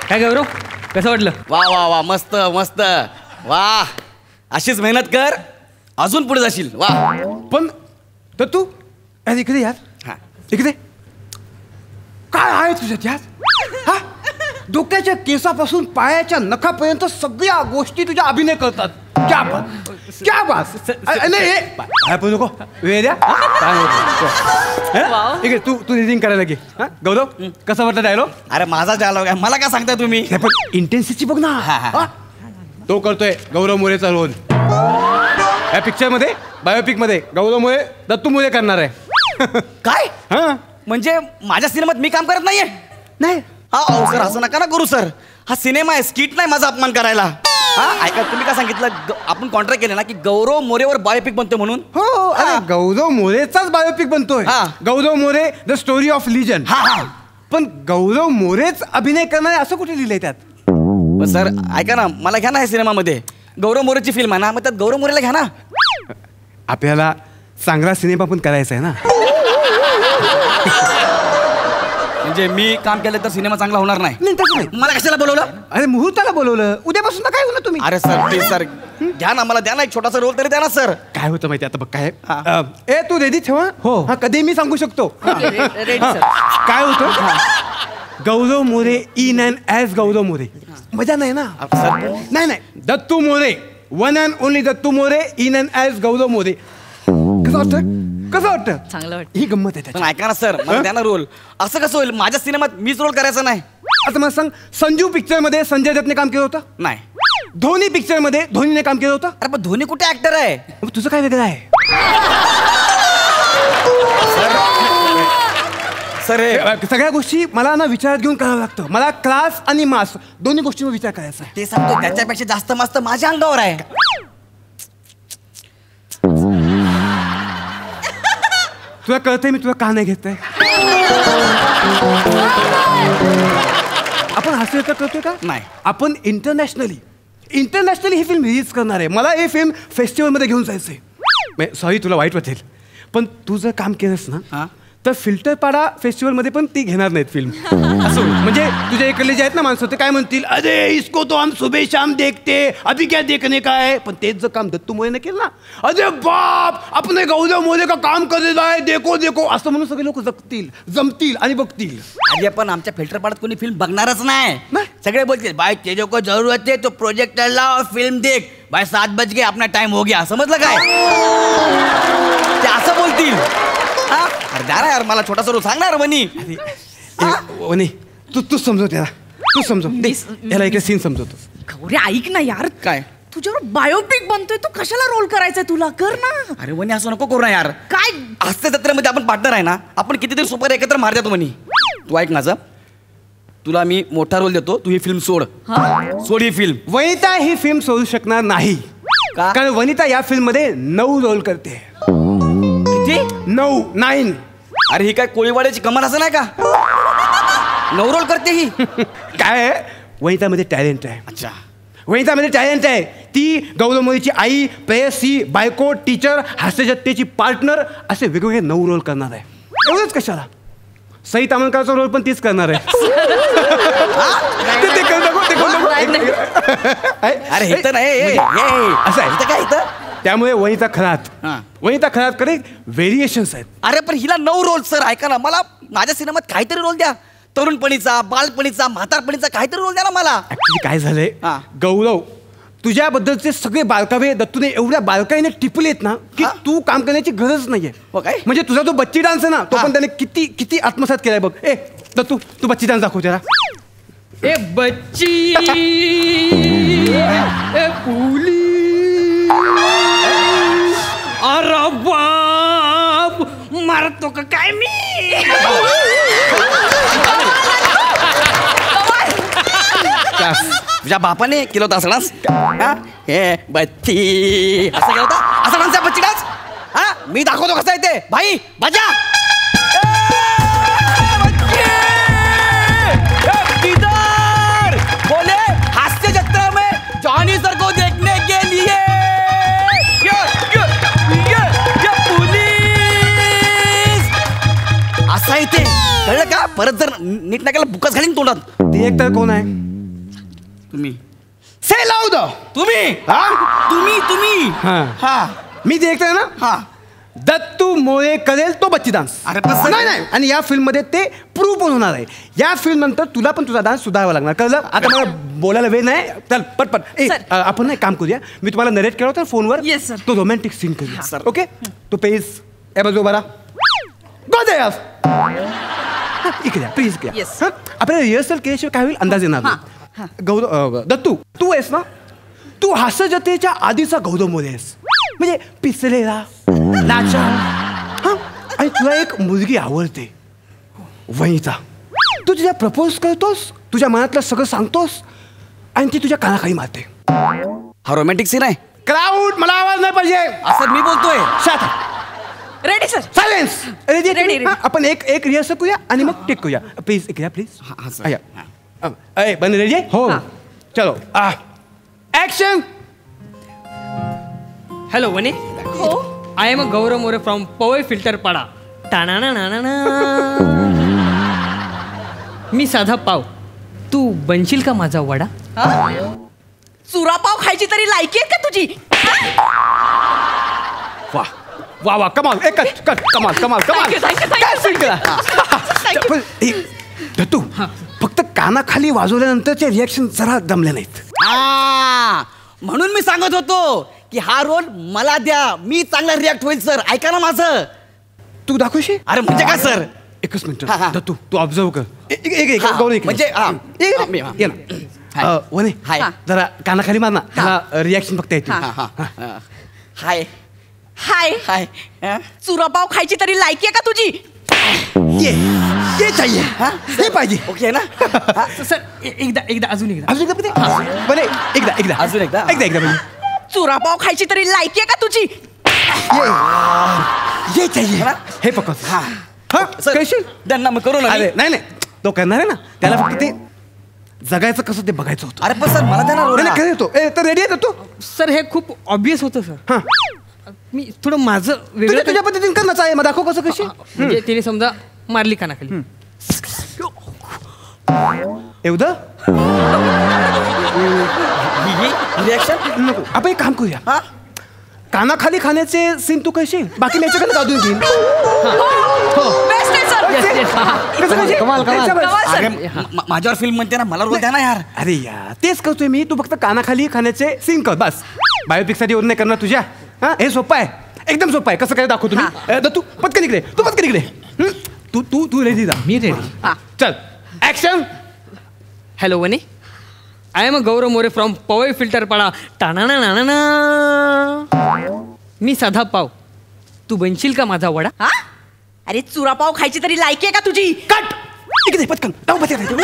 काय गौरव, कसं वाटलं? वा वा वा, मस्त मस्त, वा. अशीच मेहनत कर, अजून पुढे जाशील. वा. पण दत्तू, यार इकडे यार, इकडे काय आहे तुझ्यात यार? हा, डोक्याच्या केसापासून पायाच्या नखापर्यंत सगळ्या गोष्टी तुझ्या अभिनय करतात. क्या बात, क्या बात. नाही पण नको वेळ द्या. इकडे तू रिडिंग करायला घे. गौरव, कसा वाटतं डायलॉग? अरे माझा डायलॉग आहे, मला काय सांगताय तुम्ही? पण इंटेन्सिटी बघ ना. तो करतोय गौरव मोरेचा रोल या पिक्चर मध्ये. बायोपिक मध्ये गौरव मोरे दत्तू मोरे करणार आहे. काय? म्हणजे माझ्या सिनेमात मी काम करत नाहीये? नाही. हा सर, असं नका ना करू सर, हा सिनेमा आहे, स्किट नाही माझा अपमान करायला. ऐका, तुम्ही काय सांगितलं, आपण कॉन्ट्रॅक्ट केलं ना की गौरव मोरेवर बायोपिक बनतोय म्हणून? हो, अरे गौरव मोरेचाच बायोपिक बनतोय. Gaurav More the story of legend. पण गौरव मोरेच अभिनय करणार असं कुठे लिहिलंय त्यात? पण सर ऐका ना, मला घ्या ना या सिनेमामध्ये. गौरव मोरेची फिल्म आहे ना, मग त्यात गौरव मोरेला घ्या ना. आपल्याला चांगला सिनेमा पण करायचा आहे ना. म्हणजे मी काम केलं तर सिनेमा चांगला होणार नाही? मला कशाला बोलवलं? अरे मुहूर्ताला बोलवलं, उद्यापासून काय होणार तुम्ही? अरे सर प्लीज सर, घ्या ना, मला द्या ना एक छोटासा रोल तरी द्या ना सर. काय होतं माहिती आता बघ, काय ए तू रेडी ठेवा. हो, हा कधी मी सांगू शकतो. काय होतं, Gaurav More in and as Gaurav More, मजा नाही ना? नाही नाही, Dattu More, one and only Dattu More in and as Gaurav More. कसं वाटतं? कसं वाटतं? चांगलं वाटतं. ही गंमत आहे. पण ऐका ना सर, मला द्या ना रोल. असं कसं होईल, माझ्या सिनेमात मीच रोल करायचा नाही? आता मला सांग, संजू पिक्चर मध्ये संजय दत्तने काम केलं होतं? नाही. धोनी पिक्चर मध्ये धोनीने काम केलं होतं? अरे पण धोनी कुठे ऍक्टर आहे? तुझं काय वेगळं आहे? सर सगळ्या गोष्टी मला ना विचारात घेऊन करावं लागतं. मला क्लास आणि मास दोन्ही गोष्टींवर विचार करायचा आहे. ते सांगतो, त्याच्यापेक्षा जास्त मस्त माझ्या अंगावर आहे. तुला कळतंय मी तुला का नाही घेतोय? आपण हास्य करतोय का? नाही. आपण इंटरनॅशनली ही फिल्म रिलीज करणार आहे. मला हे फिल्म फेस्टिवलमध्ये घेऊन जायचंय. सॉरी तुला वाईट वाटेल, पण तू जर काम केलंस ना तर फिल्टरपाडा फेस्टिवलमध्ये पण ती घेणार नाहीत फिल्म. असं म्हणजे तुझ्या इकडले जे आहेत ना माणसं ते काय म्हणतील, अरे इसको तो हम सुबह शाम देखते, अभी क्या देखने का है. पण तेच जर काम दत्तू मोरेने केलं ना, अरे बाप आपने गौरव मोरे का काम करेला आहे, देखो देखो असं म्हणून सगळे लोक जमतील आणि बघतील. अरे पण आमच्या फिल्टरपाड्यात कोणी फिल्म बघणारच नाही. सगळे बोलतील भाई तेजो को जरूरत है तो प्रोजेक्टर लाओ फिल्म देख, भाई 7 बज गए अपना टाइम हो गया. समजलं काय? ते असं बोलतील. द्या ना यार मला छोटासा रोल सांगणार वनी. वनी तू समजव त्याला, तू समजव याला एक सीन समजवतो. गौरी ऐक ना यार, काय तुझ्यावर बायोपिक बनतोय, तू कशाला रोल करायचाय, तुला कर ना. अरे वनी असं नको करू ना यार. काय हास्य जत्रेमध्ये आपण पार्टनर आहे ना, आपण कितीतरी सुपर एकत्र मारतात वनी. तू ऐक माझं, तुला मी मोठा रोल देतो, तू ही फिल्म सोड. सोड ही फिल्म. वनिता ही फिल्म सोडू शकणार नाही, कारण वनिता या फिल्म मध्ये 9 रोल करते. किती? 9. अरे ही काय कोळीवाड्याची कमाल असं नाही का? 9 रोल करते ही. काय वनितामध्ये टॅलेंट आहे. अच्छा, वनितामध्ये टॅलेंट आहे. ती गौरव मोरेची आई, प्रेयसी, बायको, टीचर, हास्यजत्तेची पार्टनर असे वेगवेगळे 9 रोल करणार आहे. एवढंच कशाला, सई तामणकरचा रोल पण तीच करणार आहे. अरे हे तर नाही असं आहे काय इथं. त्यामुळे वनिता खरातकडे व्हेरिएशन्स आहेत. अरे पण हिला 9 रोल सर. ऐका ना, मला माझ्या सिनेमात काहीतरी रोल द्या. तरुणपणीचा, बालपणीचा, म्हातारपणीचा काहीतरी रोल द्या ना मला. ऍक्च्युली काय झालंय गौरव, तुझ्याबद्दलचे सगळे बालकावे दत्तूने एवढ्या बालकाईने टिपलेत ना की तू काम करण्याची गरज नाहीये. म्हणजे तुझा जो बच्ची डान्स आहे ना, तो पण त्याने किती किती आत्मसात केलाय बघ. ए दत्तू, तू बच्ची डान्स दाखव त्याला. ए बच्ची ए पुली अरे बाप मारतो का काय मी. तुझ्या बापाने केलं होतं असं डान्स. हे बच्ची असं केलं होतं, असं डान्स आहे बच्ची डान्स. हा मी दाखवतो कसा आहे ते. भाई बजा. बोले हास्य जत्रा में जॉनी सर को देखने के लिए पुलिस. असा इथे कळलं का? परत जर नीट नाही केलं बुकच घालीन तोंडात. ते एक तर कोण आहे? तुम्ही. से लावू दो. तुम्ही तुम्ही हा मी देखतोय ना. हा दत्तू मोरे करेल तो बच्ची डान्स. अरे पण नाही, आणि या फिल्म मध्ये ते प्रूव्ह पण होणार आहे. या फिल्म नंतर तुला पण तुझा डान्स सुधारावा लागणार. कळलं? आता मला बोलायला वेळ नाही. चल पटपट. आपण नाही काम करूया, मी तुम्हाला नरेट केला होता फोनवर. तो रोमॅन्टिक सीन करूया. ओके, तो पेज ए बाजू बरा गो दे. इकडे प्लीज इकडे. आपल्याला रिहर्सल केल्याशिवाय काय होईल अंदाज येणार नाही. गौरव दत्तू, तू आहेस ना, तू हास्य जत्रेच्या आधीचा गौरव मोरे आहेस. म्हणजे पिचलेला लाचा. आणि तुला एक मुलगी आवडते वनिता. तू तिला प्रपोज करतोस, तुझ्या मनातलं सगळं सांगतोस आणि ती तुझ्या कानाखाली मारते. हा रोमॅन्टिक सीन आहे. क्राऊड, मला आवाज नाही पाहिजे. असं मी बोलतोय. Ready sir. सायलेन्स. रेडी. आपण एक रिहर्सल करूया आणि मग टेक करूया. प्लीज इकडे प्लीज. Bun ready? हो चलो. ऍक्शन. हॅलो वनी. हो. I am a Gaurav More from Powai Filter Pada. मी साधा पाव, तू बनशील का माझा वडा? चुरा पाव खायची तरी लायकी आहे का तुझी? वाह वाह वाह, कमाल. कट कमाल कमाल कमाल. दत्तू, फक्त कानाखाली वाजवल्यानंतरचे रिॲक्शन जरा दमले नाहीत. म्हणून मी सांगत होतो की हा रोल मला द्या, मी चांगला रिॲक्ट होईल सर. ऐका ना माझं. तू दाखवशील? अरे म्हणजे काय सर? एकच मिनिट दत्तू, तू ऑब्झर्व कर. म्हणजे वने जरा कानाखाली मार ना, त्याला रिॲक्शन फक्त येते. हाय हाय हाय. चुरा पाव खायची तरी लायकी आहे का तुझी? ये चाहिए, हे पाहिजे. ओके ना सर? एकदा अजून एकदा अजून एकदा. चुरा पाव खायची तरी लायकी आहे का तुझी? ये चाहिए, हे पकड. करशील त्यांना मग करू ना. नाही तो करणार आहे ना, त्याला फक्त ते जगायचं कसं ते बघायचं होतं. अरे पण सर मला त्यांना तो तर रेडी आहे तो. सर हे खूप ऑब्विस होतं सर. मी थोडं माझं वेगळं तुझ्या पद्धतीने करण्याचं आहे. मग दाखव कसं. कशी म्हणजे तिने समजा मारली कानाखाली. एवढं रिॲक्शन नको. आपण एक काम करूया, कानाखाली खाण्याचे सीन तू करशील, बाकी याच्याकडे काढून घेईन. माझ्यावर फिल्म म्हणते ना, मला रोल द्या ना यार. अरे यार तेच करतोय मी. तू फक्त कानाखाली खाण्याचे सीन कर बस. बायोपिक साठी नाही करणार तुझ्या. हे सोपं आहे, एकदम सोपं आहे. कसं काय दाखवतो तुम्ही. तू पटकन इकडे. तू तू तू रेडी जा. मी रेडी. चल ऍक्शन. हॅलो वनी, I am a Gaurav More from Powai Filter Pada. टाणा ना. मी साधा पाव, तू बनशील का माझा वडा? हा? अरे चुरा पाव खायची तरी लायकी आहे का तुझी? कट. इकडे पटकन डाव बस. इकडे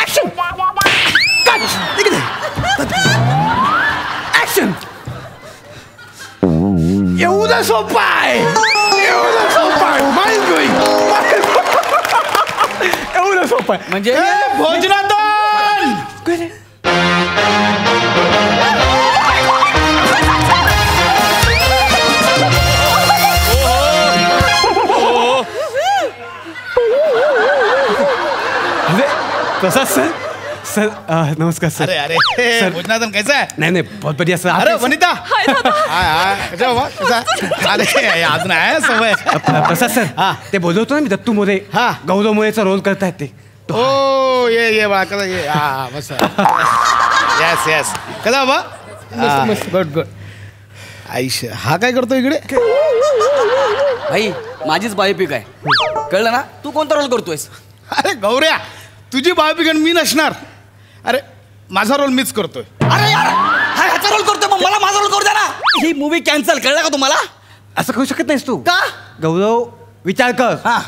ऍक्शन. कट. इकडे ऍक्शन. एवढं सोपं आहे. एवढं सोपं आहे. Mind blowing. एवढं सोपं आहे. म्हणजे भोजनातन. प्रसाद सर. सर नमस्कार सर. अरे सर. भोजनातन कैसा है? नहीं बहुत बढ़िया सर. अरे वनिता. अरे अजून आहे सवय. प्रसाद सर ते बोललो होतो ना मी दत्तू मोरे. हा. गौरव मोरेचा रोल करतायत ते. ओ ये बाळा कसा ये. हा मस्त. Yes yes. कसा बाबा? गुड. आयुष हा काय करतो इकडे? भाई माझीच बायोपिक आहे, कळलं ना? तू कोणता रोल करतोयस? अरे गौऱ्या, तुझी बायोपिक मी नसणार. अरे माझा रोल मीच करतोय. अरे यार, हा ह्याचा रोल करतोय, मग मला माझा रोल करू द्या ना. ही मूवी कॅन्सल, कळलं का तुम्हाला? असं करू शकत नाहीस तू. का? गौरव विचार कर. हा.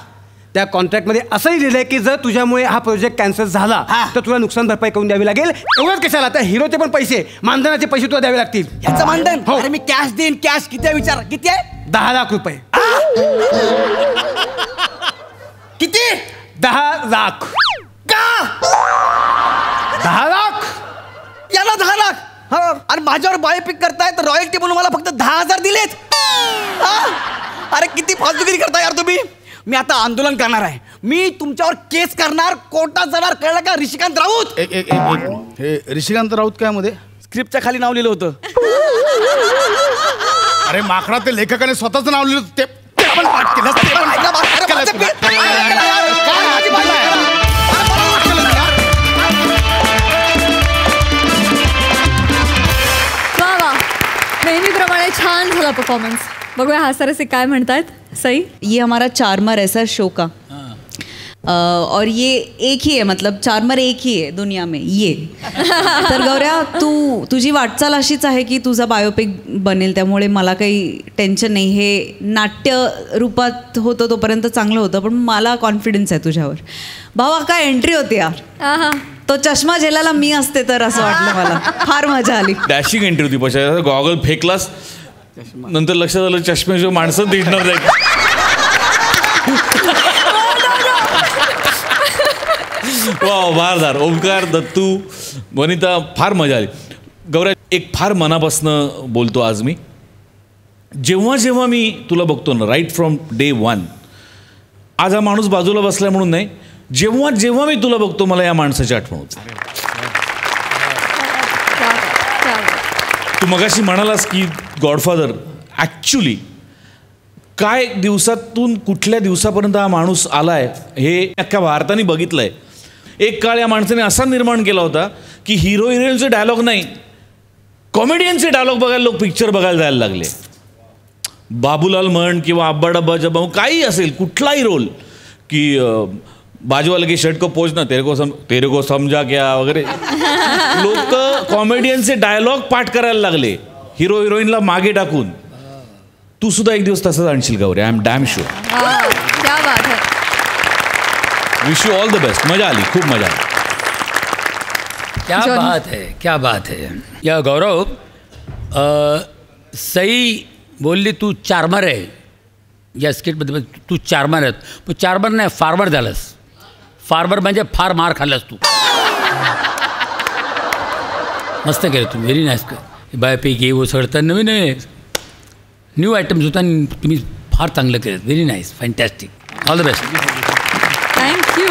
त्या कॉन्ट्रॅक्टमध्ये असंही लिहिलंय की जर तुझ्यामुळे हा प्रोजेक्ट कॅन्सल झाला तर तुला नुकसान भरपाई करून द्यावी लागेल. एवढंच कशाला, त्या हिरोचे पण पैसे, मानधनाचे पैसे तुला द्यावे लागतील. ह्याचं मानधन? हो. अरे मी कॅश देईन. कॅश किती आहे विचार? किती आहे? 10 लाख रुपये. किती? 10 लाख. का? 10 लाख. याला 10 लाख. हा. आणि माझ्यावर बायोपिक करताय तर रॉयल्टी म्हणून मला फक्त 10,000 दिलेत. अरे किती फालतूगिरी करताय यार तुम्ही. मी आता आंदोलन करणार आहे. मी तुमच्यावर केस करणार, कोर्टात जाणार, कळलं का? ऋषिकांत राऊत. हे ऋषिकांत राऊत काय मध्ये स्क्रिप्टच्या खाली नाव लिहिलं होतं. अरे माकडा, ते लेखकाने स्वतःच नाव लिहिलं ते पण पाठ केलं. ते पण ऐकलं. वा वा, नेहमीप्रमाणे छान झाला परफॉर्मन्स. बघूया हा सरसे काय म्हणतायत. सही. ये हमारा चार्मर है सर शो का. और ये एक ही है, मतलब चार्मर एक ही है दुनिया में ये. तर गौऱ्या, तुझी वाटचाल अशीच आहे की तुझा बायोपिक बनेल, त्यामुळे मला काही टेन्शन नाही. हे नाट्य रूपात होतं तोपर्यंत चांगलं होतं, पण मला कॉन्फिडन्स आहे तुझ्यावर. भावा काय एंट्री होती यार. तो चष्मा झेलायला मी असते तर असं वाटलं मला. फार मजा आली. डॅशिंग एंट्री होती. पशा गॉगल फेकलास, नंतर लक्षात आलं चष्म्याची माणसं दिसणार नाही. वा, भारदार. ओमकार, दत्तू, वनिता, फार मजा आली. गौऱ्या, एक फार मनापासनं बोलतो आज मी. जेव्हा जेव्हा मी तुला बघतो ना, राईट फ्रॉम डे 1, आज हा माणूस बाजूला बसला म्हणून नाही, जेव्हा जेव्हा मी तुला बघतो मला या माणसाची आठवण होते. तू मगाशी म्हणालास की गॉडफादर, ॲक्च्युली काय दिवसातून कुठल्या दिवसापर्यंत हा माणूस आलाय हे अख्ख्या भारताने बघितलंय. एक काळ या माणसाने असा निर्माण केला होता की हिरो हिरोईनचे डायलॉग नाही, कॉमेडियनचे डायलॉग बघायला लोक पिक्चर बघायला जायला लागले. बाबूलाल म्हण किंवा अब्बा डब्बा जब्बा काही असेल, कुठलाही रोल की बाजूवाला की शर्ट को पोचना तेरे को समजा क्या वगैरे, लोक कॉमेडियनचे डायलॉग पाठ करायला लागले हिरो हिरोईनला मागे टाकून. तू सुद्धा एक दिवस तसंच आणशील Gauri. I am damn sure. Wish you all the best. मजा आली, खूप मजा आली. क्या बात है, क्या बात है. या गौरव, सई बोलली तू चार्मर आहे या स्किटमध्ये. तू चार्मर आहे. तू चार्मर नाही, फार्मर झालास. फार्मर म्हणजे फार मार खाल्लास तू. मस्त केलं तू. Very nice. बायोपिक हे सगळं नवीन आहे, न्यू आयटम्स होता आणि तुम्ही फार चांगलं केलं. Very nice, fantastic. All the best. Thank you.